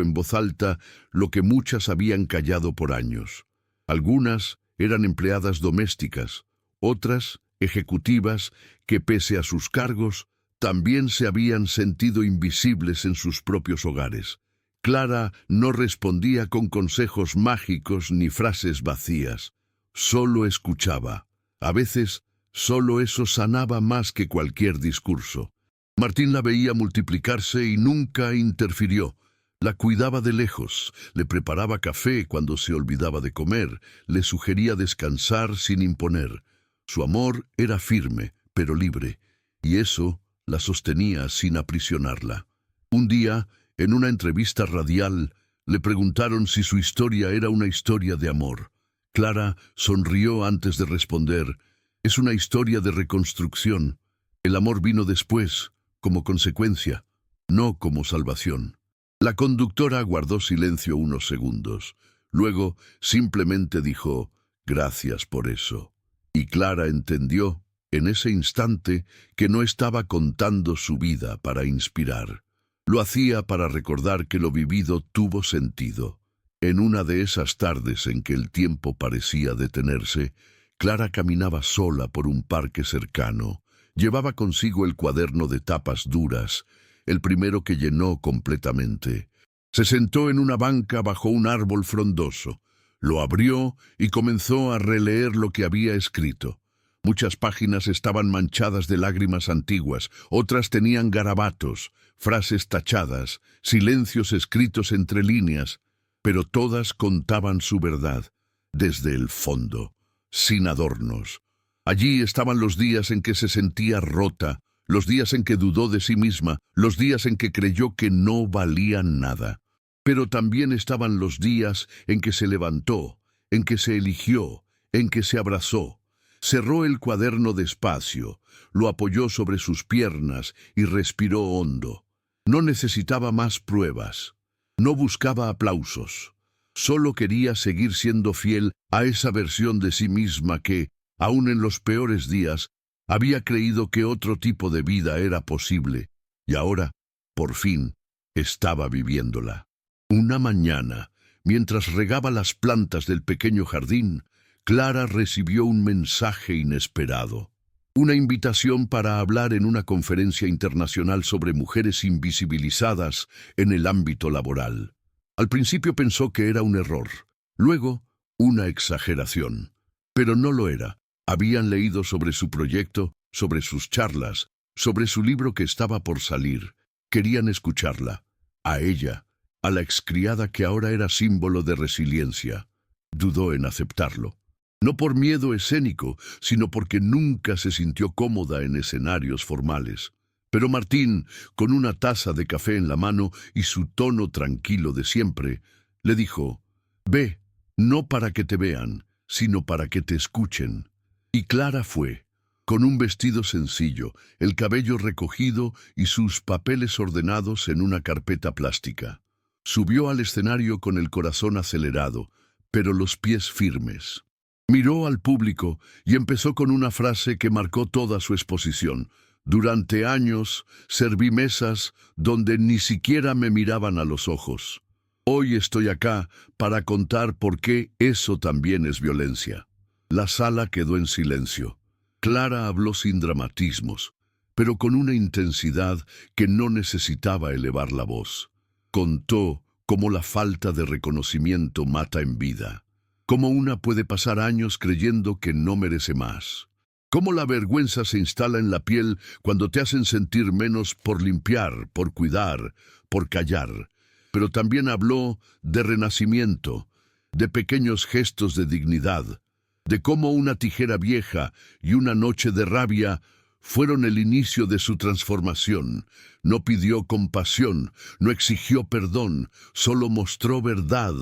en voz alta lo que muchas habían callado por años. Algunas eran empleadas domésticas, otras ejecutivas que, pese a sus cargos, también se habían sentido invisibles en sus propios hogares. Clara no respondía con consejos mágicos ni frases vacías. Solo escuchaba. A veces, solo eso sanaba más que cualquier discurso. Martín la veía multiplicarse y nunca interfirió. La cuidaba de lejos, le preparaba café cuando se olvidaba de comer, le sugería descansar sin imponer. Su amor era firme, pero libre, y eso la sostenía sin aprisionarla. Un día, en una entrevista radial, le preguntaron si su historia era una historia de amor. Clara sonrió antes de responder: «Es una historia de reconstrucción. El amor vino después, como consecuencia, no como salvación». La conductora guardó silencio unos segundos. Luego simplemente dijo, «Gracias por eso». Y Clara entendió, en ese instante, que no estaba contando su vida para inspirar. Lo hacía para recordar que lo vivido tuvo sentido. En una de esas tardes en que el tiempo parecía detenerse, Clara caminaba sola por un parque cercano. Llevaba consigo el cuaderno de tapas duras, el primero que llenó completamente. Se sentó en una banca bajo un árbol frondoso. Lo abrió y comenzó a releer lo que había escrito. Muchas páginas estaban manchadas de lágrimas antiguas, otras tenían garabatos, frases tachadas, silencios escritos entre líneas, pero todas contaban su verdad, desde el fondo, sin adornos. Allí estaban los días en que se sentía rota, los días en que dudó de sí misma, los días en que creyó que no valía nada. Pero también estaban los días en que se levantó, en que se eligió, en que se abrazó. Cerró el cuaderno despacio, lo apoyó sobre sus piernas y respiró hondo. No necesitaba más pruebas. No buscaba aplausos. Solo quería seguir siendo fiel a esa versión de sí misma que, aun en los peores días, había creído que otro tipo de vida era posible, y ahora, por fin, estaba viviéndola. Una mañana, mientras regaba las plantas del pequeño jardín, Clara recibió un mensaje inesperado. Una invitación para hablar en una conferencia internacional sobre mujeres invisibilizadas en el ámbito laboral. Al principio pensó que era un error, luego una exageración. Pero no lo era. Habían leído sobre su proyecto, sobre sus charlas, sobre su libro que estaba por salir. Querían escucharla, a ella, a la excriada que ahora era símbolo de resiliencia. Dudó en aceptarlo. No por miedo escénico, sino porque nunca se sintió cómoda en escenarios formales. Pero Martín, con una taza de café en la mano y su tono tranquilo de siempre, le dijo, «Ve, no para que te vean, sino para que te escuchen». Y Clara fue, con un vestido sencillo, el cabello recogido y sus papeles ordenados en una carpeta plástica. Subió al escenario con el corazón acelerado, pero los pies firmes. Miró al público y empezó con una frase que marcó toda su exposición. «Durante años serví mesas donde ni siquiera me miraban a los ojos. Hoy estoy acá para contar por qué eso también es violencia». La sala quedó en silencio. Clara habló sin dramatismos, pero con una intensidad que no necesitaba elevar la voz. Contó cómo la falta de reconocimiento mata en vida. Cómo una puede pasar años creyendo que no merece más. Cómo la vergüenza se instala en la piel cuando te hacen sentir menos por limpiar, por cuidar, por callar. Pero también habló de renacimiento, de pequeños gestos de dignidad, de cómo una tijera vieja y una noche de rabia fueron el inicio de su transformación. No pidió compasión, no exigió perdón, solo mostró verdad.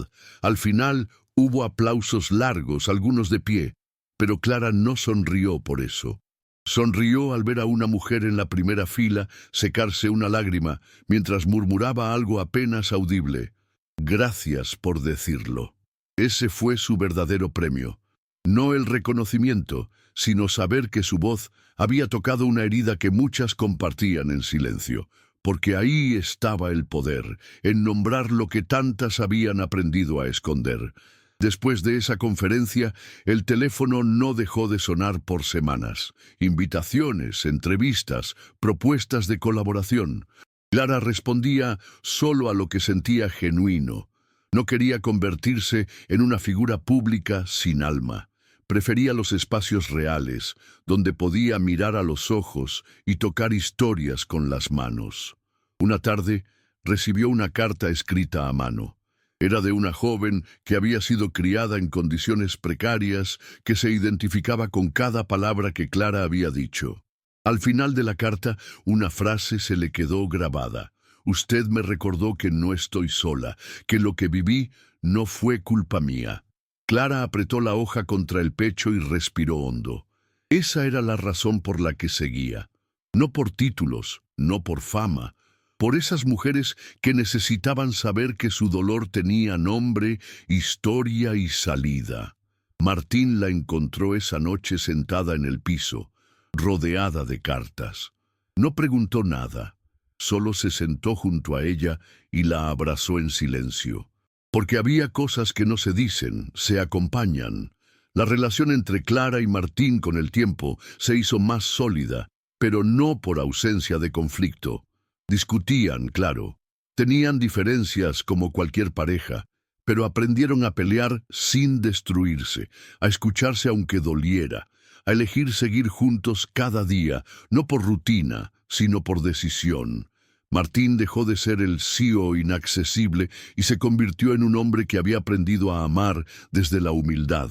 Al final hubo aplausos largos, algunos de pie, pero Clara no sonrió por eso. Sonrió al ver a una mujer en la primera fila secarse una lágrima, mientras murmuraba algo apenas audible. «Gracias por decirlo». Ese fue su verdadero premio. No el reconocimiento, sino saber que su voz había tocado una herida que muchas compartían en silencio, porque ahí estaba el poder, en nombrar lo que tantas habían aprendido a esconder. Después de esa conferencia, el teléfono no dejó de sonar por semanas. Invitaciones, entrevistas, propuestas de colaboración. Clara respondía solo a lo que sentía genuino. No quería convertirse en una figura pública sin alma. Prefería los espacios reales, donde podía mirar a los ojos y tocar historias con las manos. Una tarde, recibió una carta escrita a mano. Era de una joven que había sido criada en condiciones precarias, que se identificaba con cada palabra que Clara había dicho. Al final de la carta, una frase se le quedó grabada. «Usted me recordó que no estoy sola, que lo que viví no fue culpa mía». Clara apretó la hoja contra el pecho y respiró hondo. Esa era la razón por la que seguía. No por títulos, no por fama, por esas mujeres que necesitaban saber que su dolor tenía nombre, historia y salida. Martín la encontró esa noche sentada en el piso, rodeada de cartas. No preguntó nada, solo se sentó junto a ella y la abrazó en silencio. Porque había cosas que no se dicen, se acompañan. La relación entre Clara y Martín con el tiempo se hizo más sólida, pero no por ausencia de conflicto. Discutían, claro. Tenían diferencias como cualquier pareja, pero aprendieron a pelear sin destruirse, a escucharse aunque doliera, a elegir seguir juntos cada día, no por rutina, sino por decisión. Martín dejó de ser el CEO inaccesible y se convirtió en un hombre que había aprendido a amar desde la humildad.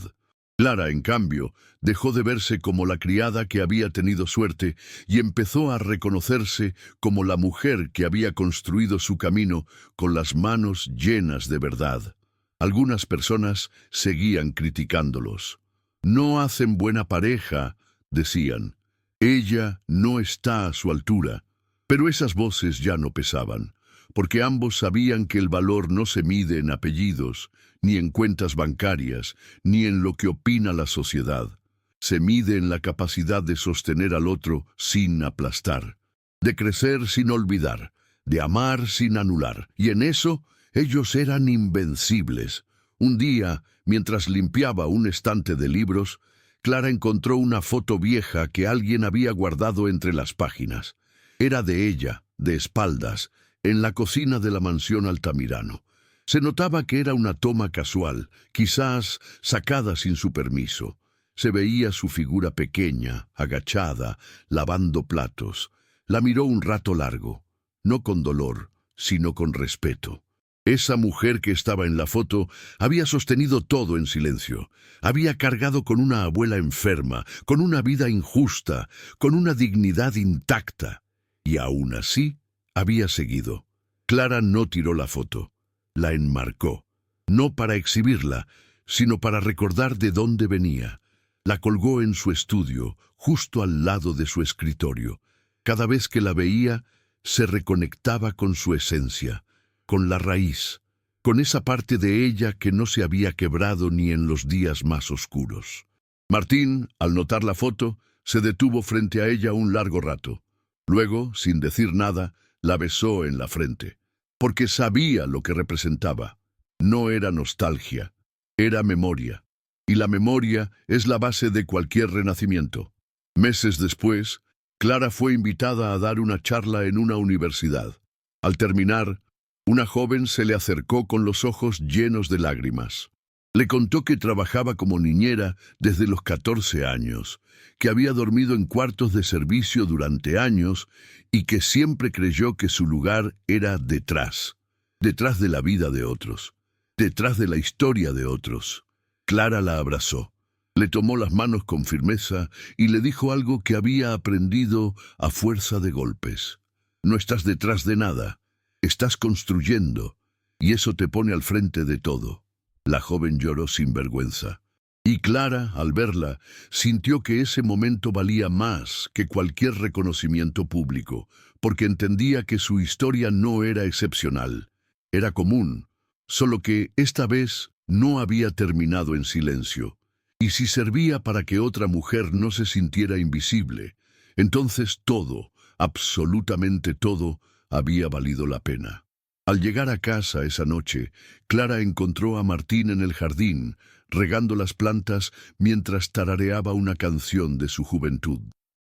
Clara, en cambio, dejó de verse como la criada que había tenido suerte y empezó a reconocerse como la mujer que había construido su camino con las manos llenas de verdad. Algunas personas seguían criticándolos. No hacen buena pareja, decían. Ella no está a su altura. Pero esas voces ya no pesaban, porque ambos sabían que el valor no se mide en apellidos, ni en cuentas bancarias, ni en lo que opina la sociedad. Se mide en la capacidad de sostener al otro sin aplastar, de crecer sin olvidar, de amar sin anular. Y en eso ellos eran invencibles. Un día, mientras limpiaba un estante de libros, Clara encontró una foto vieja que alguien había guardado entre las páginas. Era de ella, de espaldas, en la cocina de la mansión Altamirano. Se notaba que era una toma casual, quizás sacada sin su permiso. Se veía su figura pequeña, agachada, lavando platos. La miró un rato largo, no con dolor, sino con respeto. Esa mujer que estaba en la foto había sostenido todo en silencio. Había cargado con una abuela enferma, con una vida injusta, con una dignidad intacta. Y aún así, había seguido. Clara no tiró la foto, la enmarcó, no para exhibirla, sino para recordar de dónde venía. La colgó en su estudio, justo al lado de su escritorio. Cada vez que la veía, se reconectaba con su esencia, con la raíz, con esa parte de ella que no se había quebrado ni en los días más oscuros. Martín, al notar la foto, se detuvo frente a ella un largo rato. Luego, sin decir nada, la besó en la frente, porque sabía lo que representaba. No era nostalgia, era memoria, y la memoria es la base de cualquier renacimiento. Meses después, Clara fue invitada a dar una charla en una universidad. Al terminar, una joven se le acercó con los ojos llenos de lágrimas. Le contó que trabajaba como niñera desde los 14 años, que había dormido en cuartos de servicio durante años y que siempre creyó que su lugar era detrás de la vida de otros, detrás de la historia de otros. Clara la abrazó, le tomó las manos con firmeza y le dijo algo que había aprendido a fuerza de golpes. No estás detrás de nada, estás construyendo, y eso te pone al frente de todo. La joven lloró sin vergüenza. Y Clara, al verla, sintió que ese momento valía más que cualquier reconocimiento público, porque entendía que su historia no era excepcional, era común, solo que esta vez no había terminado en silencio. Y si servía para que otra mujer no se sintiera invisible, entonces todo, absolutamente todo, había valido la pena. Al llegar a casa esa noche, Clara encontró a Martín en el jardín, regando las plantas mientras tarareaba una canción de su juventud.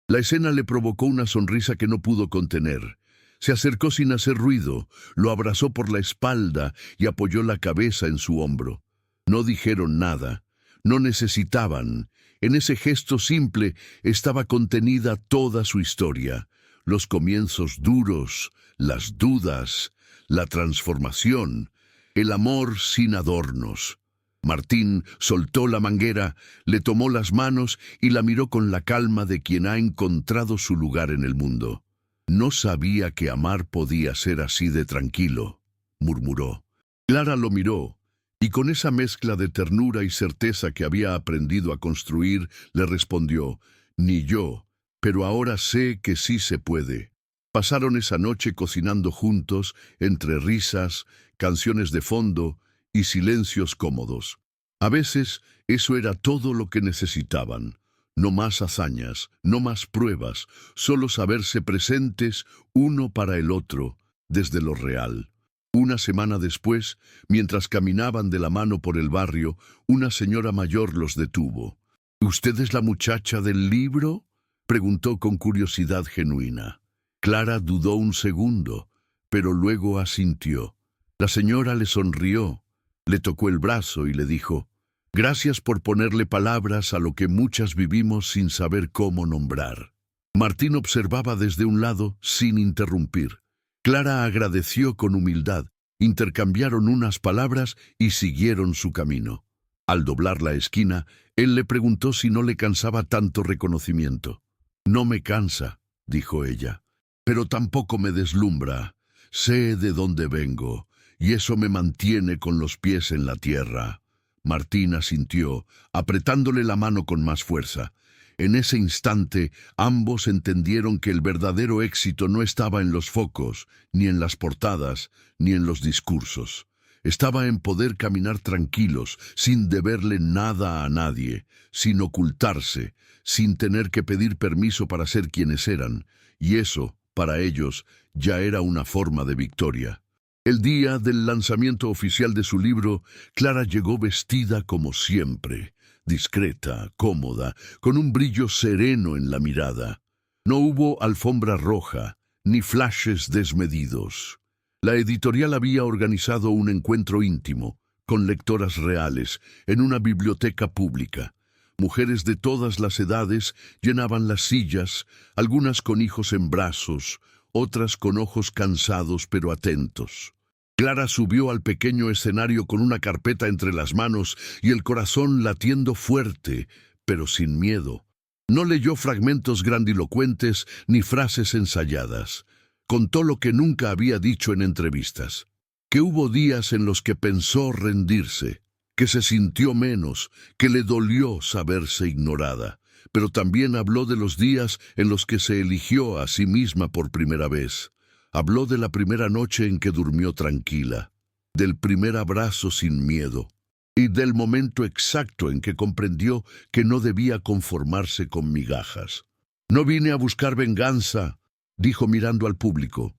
La escena le provocó una sonrisa que no pudo contener. Se acercó sin hacer ruido, lo abrazó por la espalda y apoyó la cabeza en su hombro. No dijeron nada, no necesitaban. En ese gesto simple estaba contenida toda su historia, los comienzos duros, las dudas, la transformación, el amor sin adornos. Martín soltó la manguera, le tomó las manos y la miró con la calma de quien ha encontrado su lugar en el mundo. No sabía que amar podía ser así de tranquilo, murmuró. Clara lo miró, y con esa mezcla de ternura y certeza que había aprendido a construir, le respondió, «Ni yo, pero ahora sé que sí se puede». Pasaron esa noche cocinando juntos, entre risas, canciones de fondo y silencios cómodos. A veces eso era todo lo que necesitaban. No más hazañas, no más pruebas, solo saberse presentes uno para el otro, desde lo real. Una semana después, mientras caminaban de la mano por el barrio, una señora mayor los detuvo. ¿Usted es la muchacha del libro?, preguntó con curiosidad genuina. Clara dudó un segundo, pero luego asintió. La señora le sonrió, le tocó el brazo y le dijo: «Gracias por ponerle palabras a lo que muchas vivimos sin saber cómo nombrar». Martín observaba desde un lado, sin interrumpir. Clara agradeció con humildad, intercambiaron unas palabras y siguieron su camino. Al doblar la esquina, él le preguntó si no le cansaba tanto reconocimiento. «No me cansa», dijo ella, «pero tampoco me deslumbra. Sé de dónde vengo, y eso me mantiene con los pies en la tierra». Martín asintió, apretándole la mano con más fuerza. En ese instante, ambos entendieron que el verdadero éxito no estaba en los focos, ni en las portadas, ni en los discursos. Estaba en poder caminar tranquilos, sin deberle nada a nadie, sin ocultarse, sin tener que pedir permiso para ser quienes eran, y eso, para ellos, ya era una forma de victoria. El día del lanzamiento oficial de su libro, Clara llegó vestida como siempre, discreta, cómoda, con un brillo sereno en la mirada. No hubo alfombra roja, ni flashes desmedidos. La editorial había organizado un encuentro íntimo, con lectoras reales, en una biblioteca pública. Mujeres de todas las edades llenaban las sillas, algunas con hijos en brazos, otras con ojos cansados pero atentos. Clara subió al pequeño escenario con una carpeta entre las manos y el corazón latiendo fuerte, pero sin miedo. No leyó fragmentos grandilocuentes ni frases ensayadas. Contó lo que nunca había dicho en entrevistas. Que hubo días en los que pensó rendirse, que se sintió menos, que le dolió saberse ignorada. Pero también habló de los días en los que se eligió a sí misma por primera vez. Habló de la primera noche en que durmió tranquila, del primer abrazo sin miedo, y del momento exacto en que comprendió que no debía conformarse con migajas. «No vine a buscar venganza», dijo mirando al público.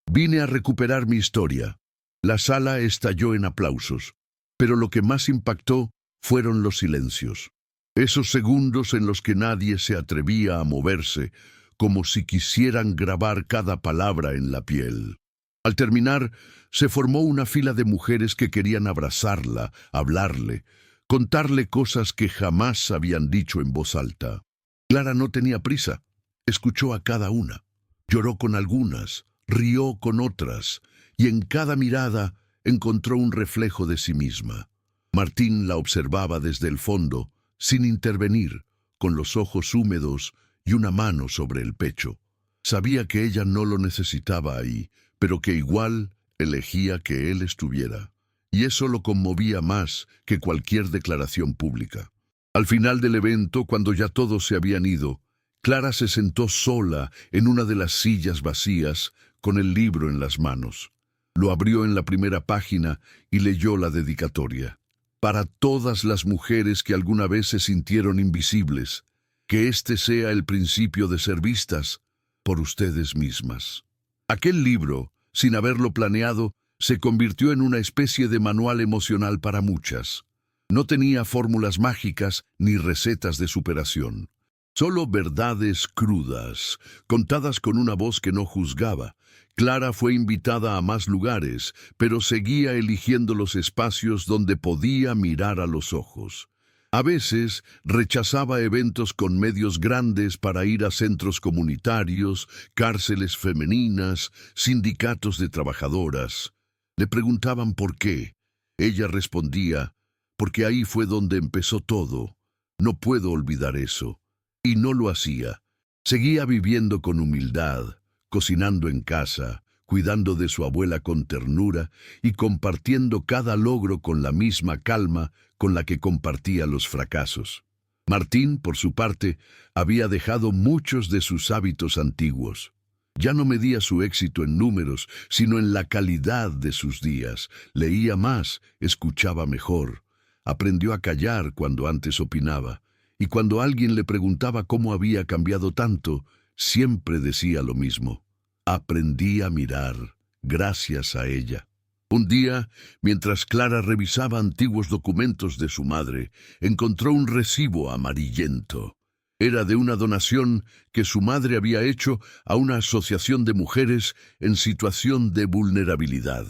«Vine a recuperar mi historia». La sala estalló en aplausos, pero lo que más impactó fueron los silencios. Esos segundos en los que nadie se atrevía a moverse, como si quisieran grabar cada palabra en la piel. Al terminar, se formó una fila de mujeres que querían abrazarla, hablarle, contarle cosas que jamás habían dicho en voz alta. Clara no tenía prisa. Escuchó a cada una. Lloró con algunas, rió con otras, y en cada mirada encontró un reflejo de sí misma. Martín la observaba desde el fondo, sin intervenir, con los ojos húmedos y una mano sobre el pecho. Sabía que ella no lo necesitaba ahí, pero que igual elegía que él estuviera. Y eso lo conmovía más que cualquier declaración pública. Al final del evento, cuando ya todos se habían ido, Clara se sentó sola en una de las sillas vacías, con el libro en las manos. Lo abrió en la primera página y leyó la dedicatoria. Para todas las mujeres que alguna vez se sintieron invisibles, que este sea el principio de ser vistas por ustedes mismas. Aquel libro, sin haberlo planeado, se convirtió en una especie de manual emocional para muchas. No tenía fórmulas mágicas ni recetas de superación. Solo verdades crudas, contadas con una voz que no juzgaba. Clara fue invitada a más lugares, pero seguía eligiendo los espacios donde podía mirar a los ojos. A veces rechazaba eventos con medios grandes para ir a centros comunitarios, cárceles femeninas, sindicatos de trabajadoras. Le preguntaban por qué. Ella respondía: «Porque ahí fue donde empezó todo. No puedo olvidar eso». Y no lo hacía. Seguía viviendo con humildad, cocinando en casa, cuidando de su abuela con ternura y compartiendo cada logro con la misma calma con la que compartía los fracasos. Martín, por su parte, había dejado muchos de sus hábitos antiguos. Ya no medía su éxito en números, sino en la calidad de sus días. Leía más, escuchaba mejor. Aprendió a callar cuando antes opinaba. Y cuando alguien le preguntaba cómo había cambiado tanto, siempre decía lo mismo. Aprendí a mirar, gracias a ella. Un día, mientras Clara revisaba antiguos documentos de su madre, encontró un recibo amarillento. Era de una donación que su madre había hecho a una asociación de mujeres en situación de vulnerabilidad.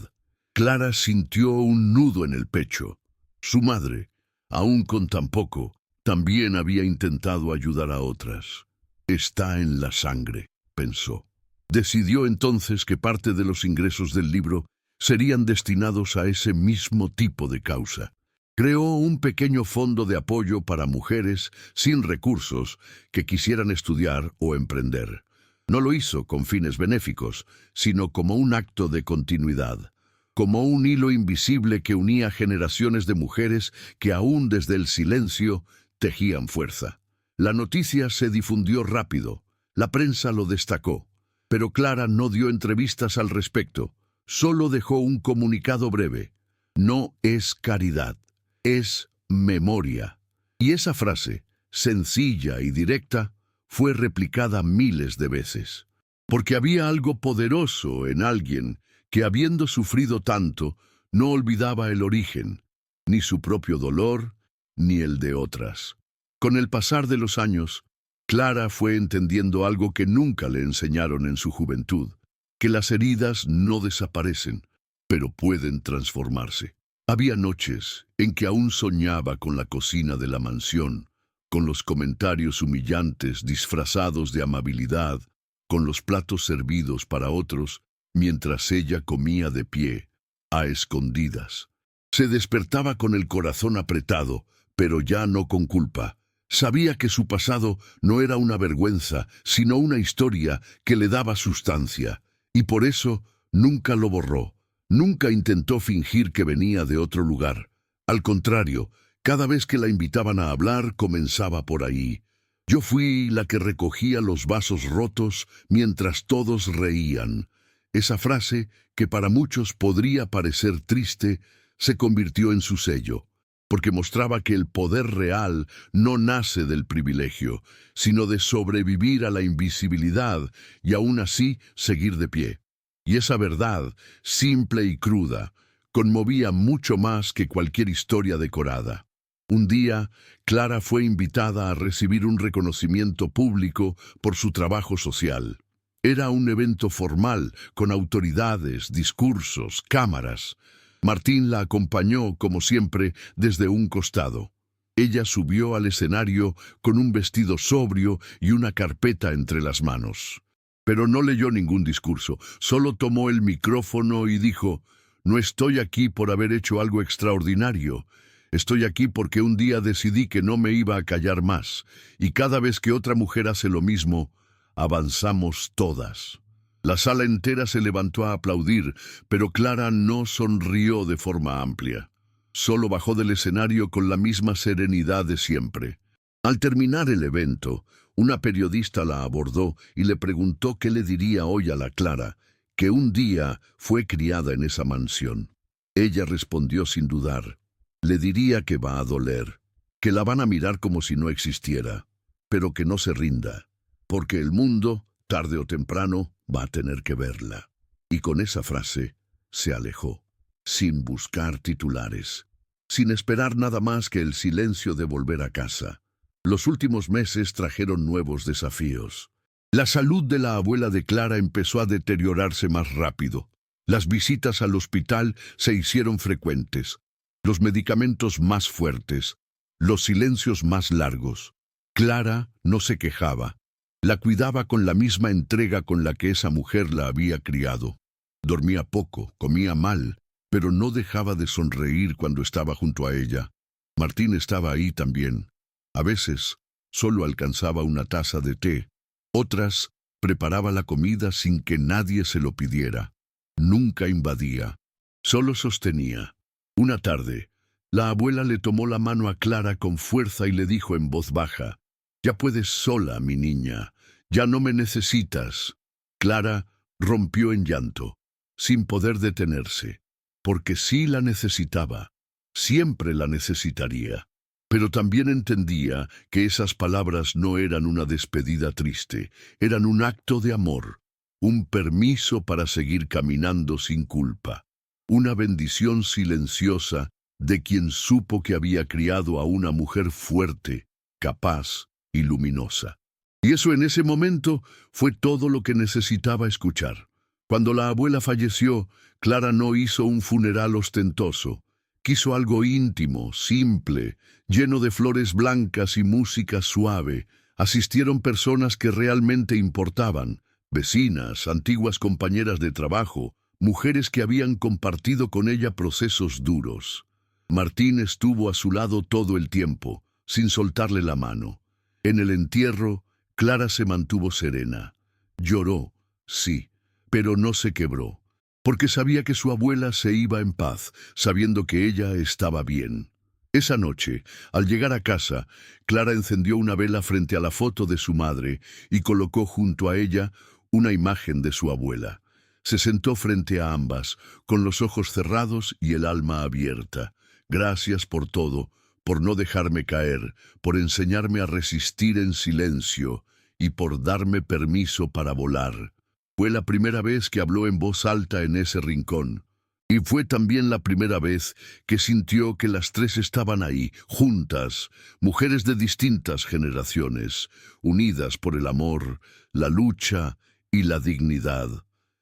Clara sintió un nudo en el pecho. Su madre, aún con tan poco, también había intentado ayudar a otras. Está en la sangre, pensó. Decidió entonces que parte de los ingresos del libro serían destinados a ese mismo tipo de causa. Creó un pequeño fondo de apoyo para mujeres sin recursos que quisieran estudiar o emprender. No lo hizo con fines benéficos, sino como un acto de continuidad, como un hilo invisible que unía generaciones de mujeres que aún desde el silencio tejían fuerza. La noticia se difundió rápido, la prensa lo destacó, pero Clara no dio entrevistas al respecto, solo dejó un comunicado breve. No es caridad. Es memoria. Y esa frase, sencilla y directa, fue replicada miles de veces. Porque había algo poderoso en alguien que, habiendo sufrido tanto, no olvidaba el origen, ni su propio dolor, ni el de otras. Con el pasar de los años, Clara fue entendiendo algo que nunca le enseñaron en su juventud, que las heridas no desaparecen, pero pueden transformarse. Había noches en que aún soñaba con la cocina de la mansión, con los comentarios humillantes disfrazados de amabilidad, con los platos servidos para otros, mientras ella comía de pie, a escondidas. Se despertaba con el corazón apretado, pero ya no con culpa. Sabía que su pasado no era una vergüenza, sino una historia que le daba sustancia, y por eso nunca lo borró. Nunca intentó fingir que venía de otro lugar. Al contrario, cada vez que la invitaban a hablar, comenzaba por ahí. Yo fui la que recogía los vasos rotos mientras todos reían. Esa frase, que para muchos podría parecer triste, se convirtió en su sello, porque mostraba que el poder real no nace del privilegio, sino de sobrevivir a la invisibilidad y aún así seguir de pie. Y esa verdad, simple y cruda, conmovía mucho más que cualquier historia decorada. Un día, Clara fue invitada a recibir un reconocimiento público por su trabajo social. Era un evento formal, con autoridades, discursos, cámaras. Martín la acompañó, como siempre, desde un costado. Ella subió al escenario con un vestido sobrio y una carpeta entre las manos. Pero no leyó ningún discurso, solo tomó el micrófono y dijo: «No estoy aquí por haber hecho algo extraordinario. Estoy aquí porque un día decidí que no me iba a callar más, y cada vez que otra mujer hace lo mismo, avanzamos todas». La sala entera se levantó a aplaudir, pero Clara no sonrió de forma amplia. Solo bajó del escenario con la misma serenidad de siempre. Al terminar el evento, una periodista la abordó y le preguntó qué le diría hoy a la Clara, que un día fue criada en esa mansión. Ella respondió sin dudar: «Le diría que va a doler, que la van a mirar como si no existiera, pero que no se rinda, porque el mundo, tarde o temprano, va a tener que verla». Y con esa frase se alejó, sin buscar titulares, sin esperar nada más que el silencio de volver a casa. Los últimos meses trajeron nuevos desafíos. La salud de la abuela de Clara empezó a deteriorarse más rápido. Las visitas al hospital se hicieron frecuentes, los medicamentos más fuertes, los silencios más largos. Clara no se quejaba. La cuidaba con la misma entrega con la que esa mujer la había criado. Dormía poco, comía mal, pero no dejaba de sonreír cuando estaba junto a ella. Martín estaba ahí también. A veces solo alcanzaba una taza de té. Otras preparaba la comida sin que nadie se lo pidiera. Nunca invadía, solo sostenía. Una tarde, la abuela le tomó la mano a Clara con fuerza y le dijo en voz baja: «Ya puedes sola, mi niña. Ya no me necesitas». Clara rompió en llanto, sin poder detenerse, porque sí la necesitaba, siempre la necesitaría. Pero también entendía que esas palabras no eran una despedida triste, eran un acto de amor, un permiso para seguir caminando sin culpa, una bendición silenciosa de quien supo que había criado a una mujer fuerte, capaz y luminosa. Y eso en ese momento fue todo lo que necesitaba escuchar. Cuando la abuela falleció, Clara no hizo un funeral ostentoso. Quiso algo íntimo, simple, lleno de flores blancas y música suave. Asistieron personas que realmente importaban, vecinas, antiguas compañeras de trabajo, mujeres que habían compartido con ella procesos duros. Martín estuvo a su lado todo el tiempo, sin soltarle la mano. En el entierro, Clara se mantuvo serena. Lloró, sí, pero no se quebró, porque sabía que su abuela se iba en paz, sabiendo que ella estaba bien. Esa noche, al llegar a casa, Clara encendió una vela frente a la foto de su madre y colocó junto a ella una imagen de su abuela. Se sentó frente a ambas, con los ojos cerrados y el alma abierta. Gracias por todo, por no dejarme caer, por enseñarme a resistir en silencio y por darme permiso para volar. Fue la primera vez que habló en voz alta en ese rincón. Y fue también la primera vez que sintió que las tres estaban ahí, juntas, mujeres de distintas generaciones, unidas por el amor, la lucha y la dignidad.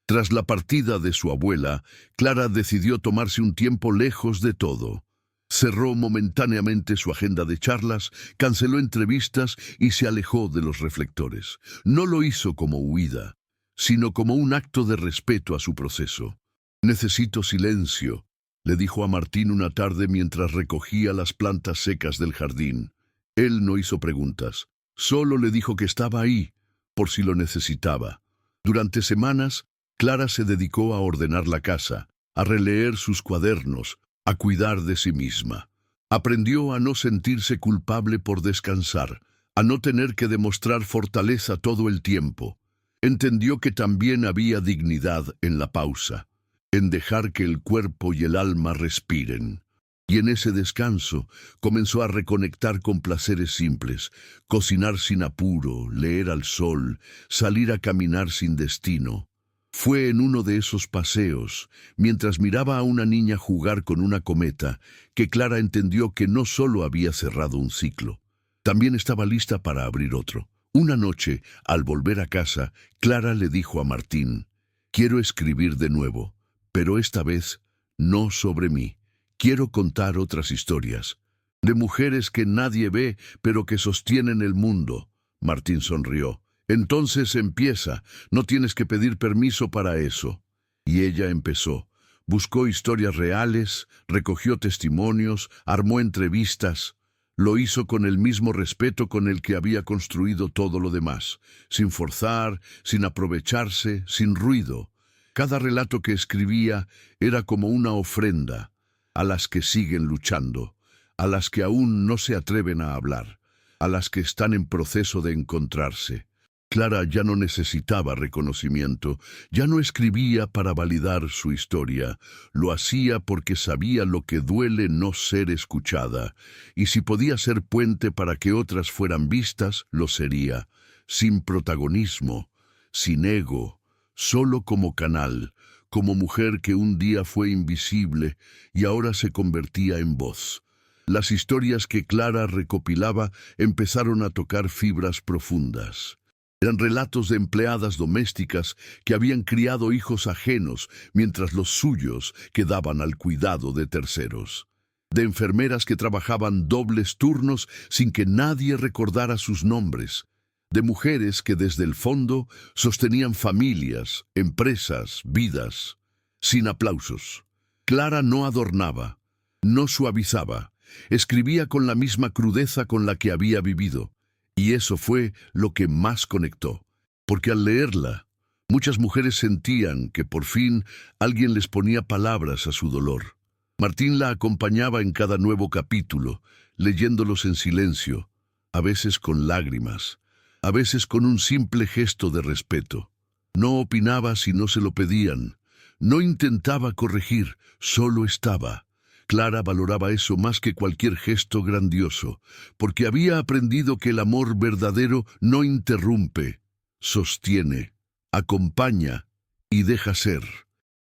Tras la partida de su abuela, Clara decidió tomarse un tiempo lejos de todo. Cerró momentáneamente su agenda de charlas, canceló entrevistas y se alejó de los reflectores. No lo hizo como huida, sino como un acto de respeto a su proceso. «Necesito silencio», le dijo a Martín una tarde mientras recogía las plantas secas del jardín. Él no hizo preguntas, solo le dijo que estaba ahí, por si lo necesitaba. Durante semanas, Clara se dedicó a ordenar la casa, a releer sus cuadernos, a cuidar de sí misma. Aprendió a no sentirse culpable por descansar, a no tener que demostrar fortaleza todo el tiempo. Entendió que también había dignidad en la pausa, en dejar que el cuerpo y el alma respiren. Y en ese descanso comenzó a reconectar con placeres simples, cocinar sin apuro, leer al sol, salir a caminar sin destino. Fue en uno de esos paseos, mientras miraba a una niña jugar con una cometa, que Clara entendió que no solo había cerrado un ciclo, también estaba lista para abrir otro. Una noche, al volver a casa, Clara le dijo a Martín: «Quiero escribir de nuevo, pero esta vez no sobre mí. Quiero contar otras historias, de mujeres que nadie ve, pero que sostienen el mundo». Martín sonrió. «Entonces empieza, no tienes que pedir permiso para eso». Y ella empezó. Buscó historias reales, recogió testimonios, armó entrevistas. Lo hizo con el mismo respeto con el que había construido todo lo demás, sin forzar, sin aprovecharse, sin ruido. Cada relato que escribía era como una ofrenda a las que siguen luchando, a las que aún no se atreven a hablar, a las que están en proceso de encontrarse. Clara ya no necesitaba reconocimiento, ya no escribía para validar su historia, lo hacía porque sabía lo que duele no ser escuchada, y si podía ser puente para que otras fueran vistas, lo sería, sin protagonismo, sin ego, solo como canal, como mujer que un día fue invisible y ahora se convertía en voz. Las historias que Clara recopilaba empezaron a tocar fibras profundas. Eran relatos de empleadas domésticas que habían criado hijos ajenos mientras los suyos quedaban al cuidado de terceros. De enfermeras que trabajaban dobles turnos sin que nadie recordara sus nombres. De mujeres que desde el fondo sostenían familias, empresas, vidas, sin aplausos. Clara no adornaba, no suavizaba, escribía con la misma crudeza con la que había vivido. Y eso fue lo que más conectó, porque al leerla, muchas mujeres sentían que por fin alguien les ponía palabras a su dolor. Martín la acompañaba en cada nuevo capítulo, leyéndolos en silencio, a veces con lágrimas, a veces con un simple gesto de respeto. No opinaba si no se lo pedían. No intentaba corregir, solo estaba. Clara valoraba eso más que cualquier gesto grandioso, porque había aprendido que el amor verdadero no interrumpe, sostiene, acompaña y deja ser.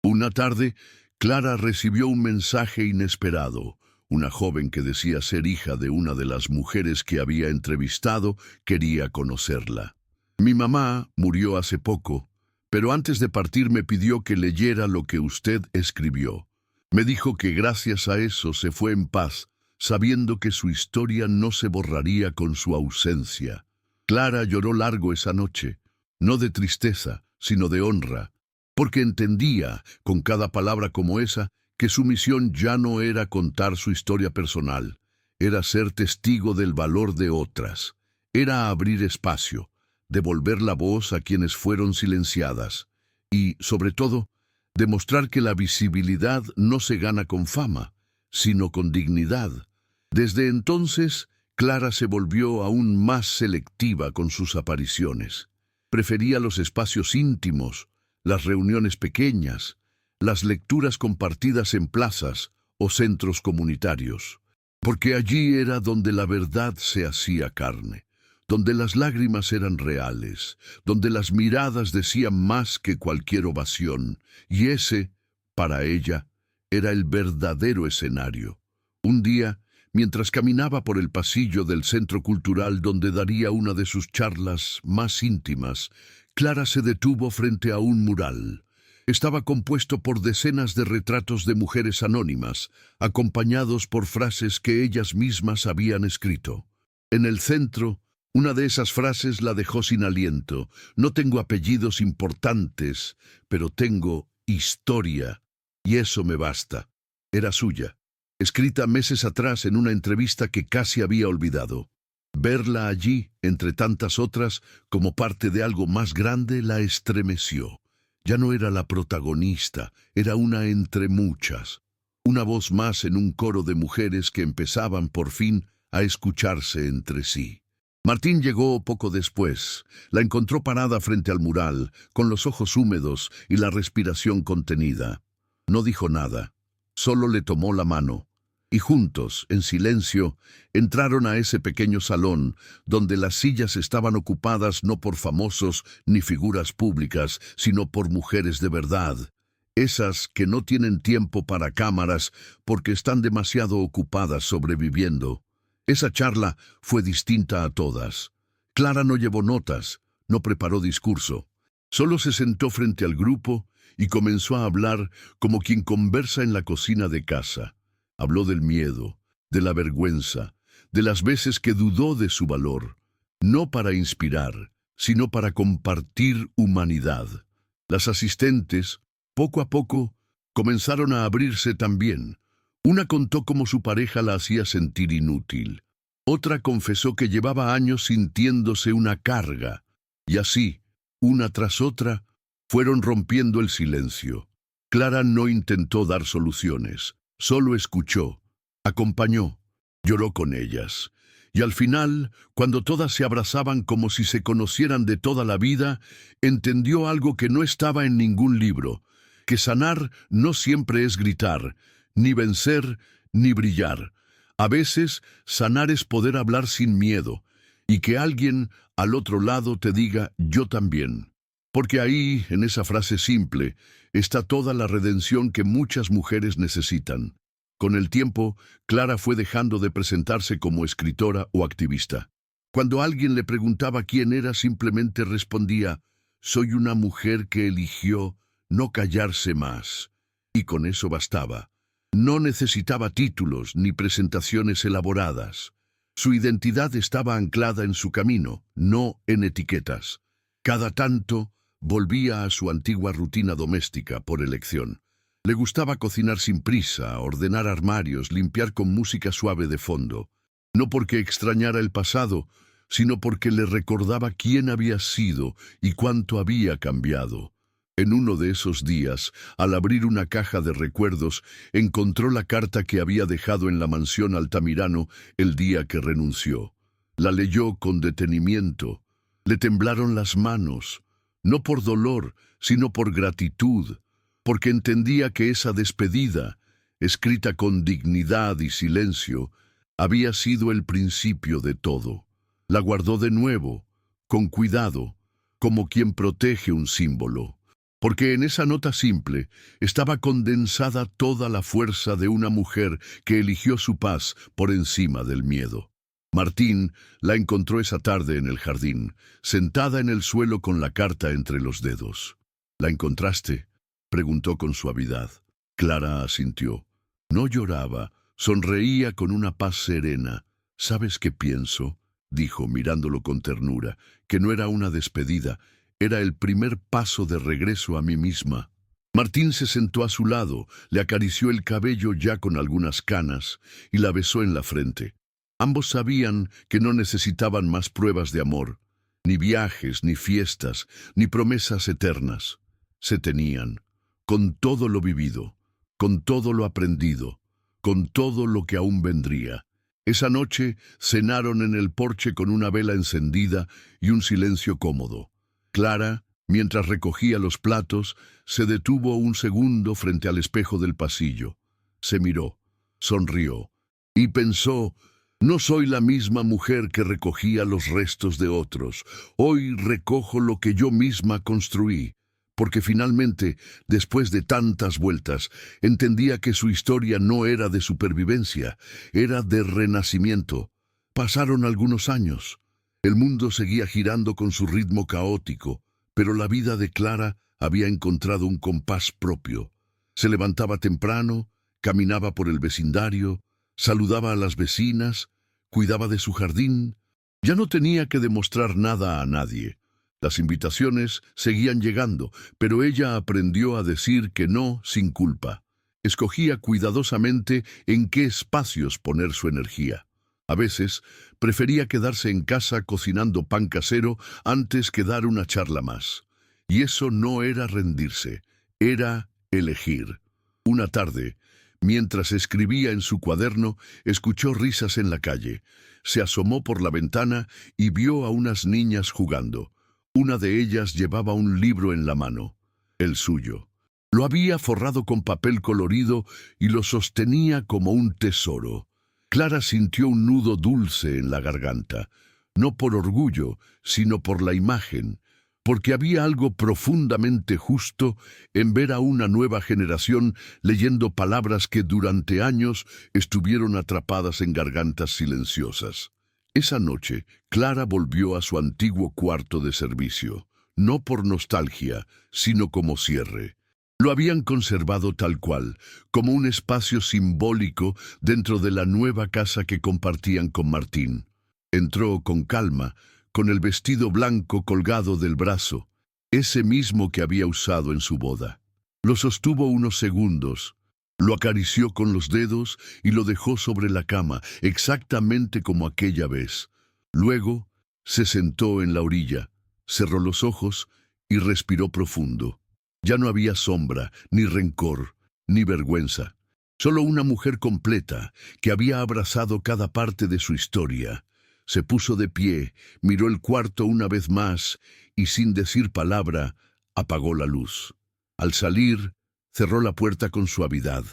Una tarde, Clara recibió un mensaje inesperado. Una joven que decía ser hija de una de las mujeres que había entrevistado quería conocerla. Mi mamá murió hace poco, pero antes de partir me pidió que leyera lo que usted escribió. Me dijo que gracias a eso se fue en paz, sabiendo que su historia no se borraría con su ausencia. Clara lloró largo esa noche, no de tristeza, sino de honra, porque entendía, con cada palabra como esa, que su misión ya no era contar su historia personal, era ser testigo del valor de otras, era abrir espacio, devolver la voz a quienes fueron silenciadas y, sobre todo, demostrar que la visibilidad no se gana con fama, sino con dignidad. Desde entonces, Clara se volvió aún más selectiva con sus apariciones. Prefería los espacios íntimos, las reuniones pequeñas, las lecturas compartidas en plazas o centros comunitarios, porque allí era donde la verdad se hacía carne, donde las lágrimas eran reales, donde las miradas decían más que cualquier ovación, y ese, para ella, era el verdadero escenario. Un día, mientras caminaba por el pasillo del centro cultural donde daría una de sus charlas más íntimas, Clara se detuvo frente a un mural. Estaba compuesto por decenas de retratos de mujeres anónimas, acompañados por frases que ellas mismas habían escrito. En el centro, una de esas frases la dejó sin aliento. No tengo apellidos importantes, pero tengo historia, y eso me basta. Era suya, escrita meses atrás en una entrevista que casi había olvidado. Verla allí, entre tantas otras, como parte de algo más grande, la estremeció. Ya no era la protagonista, era una entre muchas. Una voz más en un coro de mujeres que empezaban, por fin, a escucharse entre sí. Martín llegó poco después. La encontró parada frente al mural, con los ojos húmedos y la respiración contenida. No dijo nada, solo le tomó la mano. Y juntos, en silencio, entraron a ese pequeño salón, donde las sillas estaban ocupadas no por famosos ni figuras públicas, sino por mujeres de verdad. Esas que no tienen tiempo para cámaras porque están demasiado ocupadas sobreviviendo. Esa charla fue distinta a todas. Clara no llevó notas, no preparó discurso. Solo se sentó frente al grupo y comenzó a hablar como quien conversa en la cocina de casa. Habló del miedo, de la vergüenza, de las veces que dudó de su valor, no para inspirar, sino para compartir humanidad. Las asistentes, poco a poco, comenzaron a abrirse también. Una contó cómo su pareja la hacía sentir inútil. Otra confesó que llevaba años sintiéndose una carga. Y así, una tras otra, fueron rompiendo el silencio. Clara no intentó dar soluciones, solo escuchó, acompañó, lloró con ellas. Y al final, cuando todas se abrazaban como si se conocieran de toda la vida, entendió algo que no estaba en ningún libro, que sanar no siempre es gritar, ni vencer, ni brillar. A veces, sanar es poder hablar sin miedo, y que alguien al otro lado te diga, yo también. Porque ahí, en esa frase simple, está toda la redención que muchas mujeres necesitan. Con el tiempo, Clara fue dejando de presentarse como escritora o activista. Cuando alguien le preguntaba quién era, simplemente respondía, soy una mujer que eligió no callarse más. Y con eso bastaba. No necesitaba títulos ni presentaciones elaboradas. Su identidad estaba anclada en su camino, no en etiquetas. Cada tanto volvía a su antigua rutina doméstica por elección. Le gustaba cocinar sin prisa, ordenar armarios, limpiar con música suave de fondo. No porque extrañara el pasado, sino porque le recordaba quién había sido y cuánto había cambiado. En uno de esos días, al abrir una caja de recuerdos, encontró la carta que había dejado en la mansión Altamirano el día que renunció. La leyó con detenimiento. Le temblaron las manos. no por dolor, sino por gratitud, porque entendía que esa despedida, escrita con dignidad y silencio, había sido el principio de todo. La guardó de nuevo, con cuidado, como quien protege un símbolo, porque en esa nota simple estaba condensada toda la fuerza de una mujer que eligió su paz por encima del miedo. Martín la encontró esa tarde en el jardín, sentada en el suelo con la carta entre los dedos. ¿La encontraste?, preguntó con suavidad. Clara asintió. No lloraba, sonreía con una paz serena. ¿Sabes qué pienso?, dijo mirándolo con ternura, que no era una despedida, era el primer paso de regreso a mí misma. Martín se sentó a su lado, le acarició el cabello ya con algunas canas y la besó en la frente. Ambos sabían que no necesitaban más pruebas de amor, ni viajes, ni fiestas, ni promesas eternas. Se tenían, con todo lo vivido, con todo lo aprendido, con todo lo que aún vendría. Esa noche cenaron en el porche con una vela encendida y un silencio cómodo. Clara, mientras recogía los platos, se detuvo un segundo frente al espejo del pasillo. Se miró, sonrió y pensó: no soy la misma mujer que recogía los restos de otros. Hoy recojo lo que yo misma construí, porque finalmente, después de tantas vueltas, entendía que su historia no era de supervivencia, era de renacimiento. Pasaron algunos años. El mundo seguía girando con su ritmo caótico, pero la vida de Clara había encontrado un compás propio. Se levantaba temprano, caminaba por el vecindario, saludaba a las vecinas, cuidaba de su jardín. Ya no tenía que demostrar nada a nadie. Las invitaciones seguían llegando, pero ella aprendió a decir que no sin culpa. Escogía cuidadosamente en qué espacios poner su energía. A veces prefería quedarse en casa cocinando pan casero antes que dar una charla más. Y eso no era rendirse, era elegir. Una tarde, mientras escribía en su cuaderno, escuchó risas en la calle. Se asomó por la ventana y vio a unas niñas jugando. Una de ellas llevaba un libro en la mano, el suyo. Lo había forrado con papel colorido y lo sostenía como un tesoro. Clara sintió un nudo dulce en la garganta, no por orgullo, sino por la imagen, porque había algo profundamente justo en ver a una nueva generación leyendo palabras que durante años estuvieron atrapadas en gargantas silenciosas. Esa noche, Clara volvió a su antiguo cuarto de servicio, no por nostalgia, sino como cierre. Lo habían conservado tal cual, como un espacio simbólico dentro de la nueva casa que compartían con Martín. Entró con calma, con el vestido blanco colgado del brazo, ese mismo que había usado en su boda. Lo sostuvo unos segundos, lo acarició con los dedos y lo dejó sobre la cama, exactamente como aquella vez. Luego se sentó en la orilla, cerró los ojos y respiró profundo. Ya no había sombra, ni rencor, ni vergüenza. Solo una mujer completa, que había abrazado cada parte de su historia. Se puso de pie, miró el cuarto una vez más y, sin decir palabra, apagó la luz. Al salir, cerró la puerta con suavidad.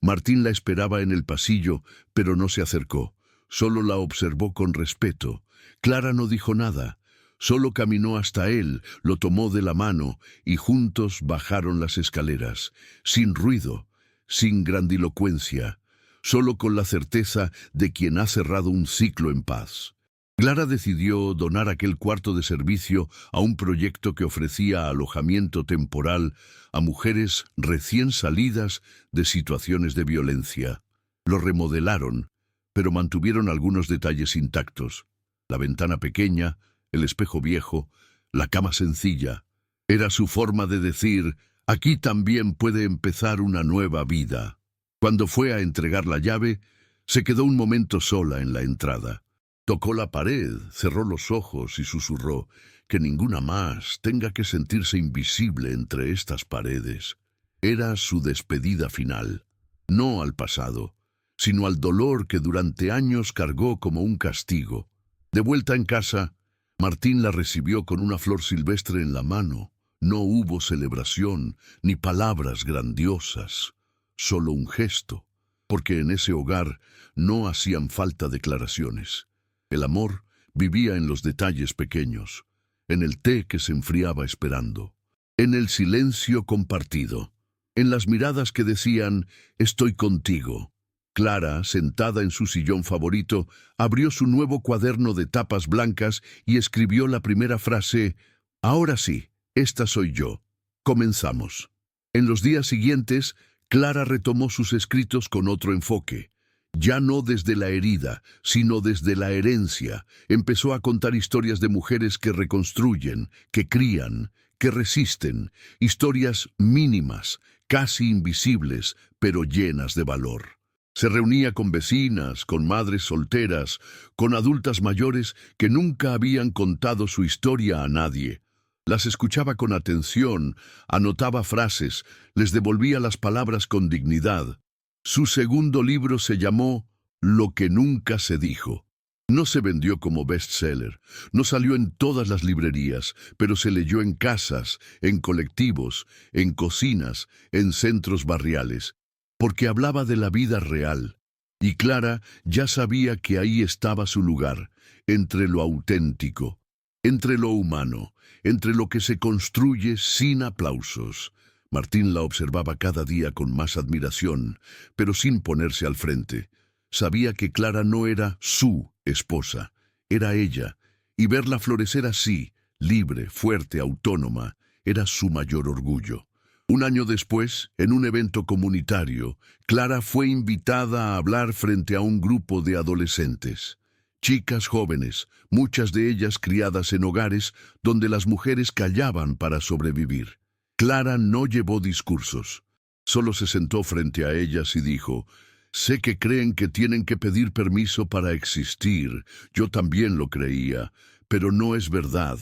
Martín la esperaba en el pasillo, pero no se acercó. Solo la observó con respeto. Clara no dijo nada. Solo caminó hasta él, lo tomó de la mano y juntos bajaron las escaleras, sin ruido, sin grandilocuencia, solo con la certeza de quien ha cerrado un ciclo en paz. Clara decidió donar aquel cuarto de servicio a un proyecto que ofrecía alojamiento temporal a mujeres recién salidas de situaciones de violencia. Lo remodelaron, pero mantuvieron algunos detalles intactos. La ventana pequeña, el espejo viejo, la cama sencilla. Era su forma de decir: aquí también puede empezar una nueva vida. Cuando fue a entregar la llave, se quedó un momento sola en la entrada. Tocó la pared, cerró los ojos y susurró: que ninguna más tenga que sentirse invisible entre estas paredes. Era su despedida final, no al pasado, sino al dolor que durante años cargó como un castigo. De vuelta en casa, Martín la recibió con una flor silvestre en la mano. No hubo celebración ni palabras grandiosas, solo un gesto, porque en ese hogar no hacían falta declaraciones. El amor vivía en los detalles pequeños, en el té que se enfriaba esperando, en el silencio compartido, en las miradas que decían «Estoy contigo». Clara, sentada en su sillón favorito, abrió su nuevo cuaderno de tapas blancas y escribió la primera frase «Ahora sí, esta soy yo. Comenzamos». En los días siguientes, Clara retomó sus escritos con otro enfoque. Ya no desde la herida, sino desde la herencia. Empezó a contar historias de mujeres que reconstruyen, que crían, que resisten. Historias mínimas, casi invisibles, pero llenas de valor. Se reunía con vecinas, con madres solteras, con adultas mayores que nunca habían contado su historia a nadie. Las escuchaba con atención, anotaba frases, les devolvía las palabras con dignidad. Su segundo libro se llamó Lo que nunca se dijo. No se vendió como bestseller, no salió en todas las librerías, pero se leyó en casas, en colectivos, en cocinas, en centros barriales, porque hablaba de la vida real. Y Clara ya sabía que ahí estaba su lugar, entre lo auténtico, entre lo humano, entre lo que se construye sin aplausos. Martín la observaba cada día con más admiración, pero sin ponerse al frente. Sabía que Clara no era su esposa, era ella, y verla florecer así, libre, fuerte, autónoma, era su mayor orgullo. Un año después, en un evento comunitario, Clara fue invitada a hablar frente a un grupo de adolescentes. Chicas jóvenes, muchas de ellas criadas en hogares donde las mujeres callaban para sobrevivir. Clara no llevó discursos. Solo se sentó frente a ellas y dijo: «Sé que creen que tienen que pedir permiso para existir. Yo también lo creía, pero no es verdad.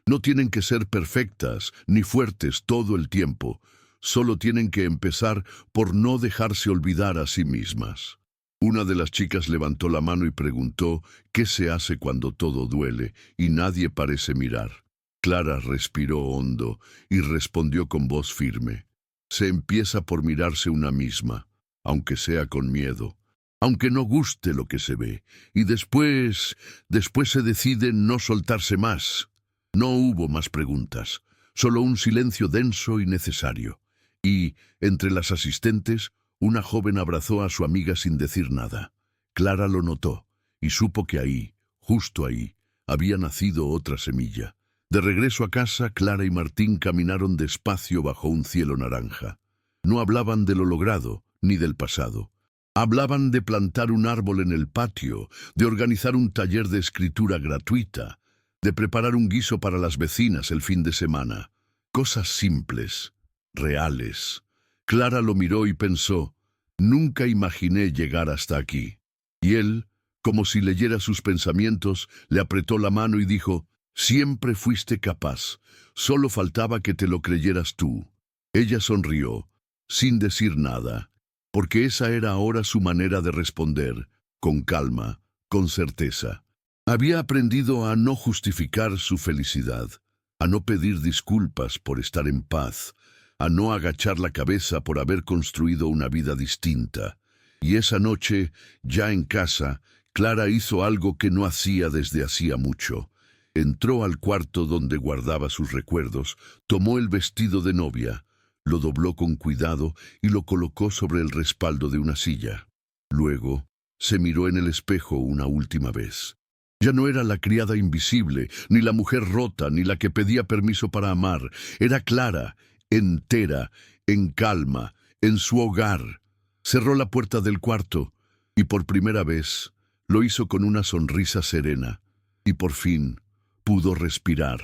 No tienen que ser perfectas ni fuertes todo el tiempo. Solo tienen que empezar por no dejarse olvidar a sí mismas». Una de las chicas levantó la mano y preguntó qué se hace cuando todo duele y nadie parece mirar. Clara respiró hondo y respondió con voz firme: «Se empieza por mirarse una misma, aunque sea con miedo, aunque no guste lo que se ve, y después se decide no soltarse más». No hubo más preguntas, solo un silencio denso y necesario. Y, entre las asistentes, una joven abrazó a su amiga sin decir nada. Clara lo notó y supo que ahí, justo ahí, había nacido otra semilla. De regreso a casa, Clara y Martín caminaron despacio bajo un cielo naranja. No hablaban de lo logrado, ni del pasado. Hablaban de plantar un árbol en el patio, de organizar un taller de escritura gratuita, de preparar un guiso para las vecinas el fin de semana. Cosas simples, reales. Clara lo miró y pensó: «Nunca imaginé llegar hasta aquí». Y él, como si leyera sus pensamientos, le apretó la mano y dijo: «Siempre fuiste capaz, solo faltaba que te lo creyeras tú». Ella sonrió, sin decir nada, porque esa era ahora su manera de responder, con calma, con certeza. Había aprendido a no justificar su felicidad, a no pedir disculpas por estar en paz, a no agachar la cabeza por haber construido una vida distinta. Y esa noche, ya en casa, Clara hizo algo que no hacía desde hacía mucho. Entró al cuarto donde guardaba sus recuerdos, tomó el vestido de novia, lo dobló con cuidado y lo colocó sobre el respaldo de una silla. Luego, se miró en el espejo una última vez. Ya no era la criada invisible, ni la mujer rota, ni la que pedía permiso para amar. Era Clara, entera, en calma, en su hogar. Cerró la puerta del cuarto y por primera vez lo hizo con una sonrisa serena. Y por fin pudo respirar.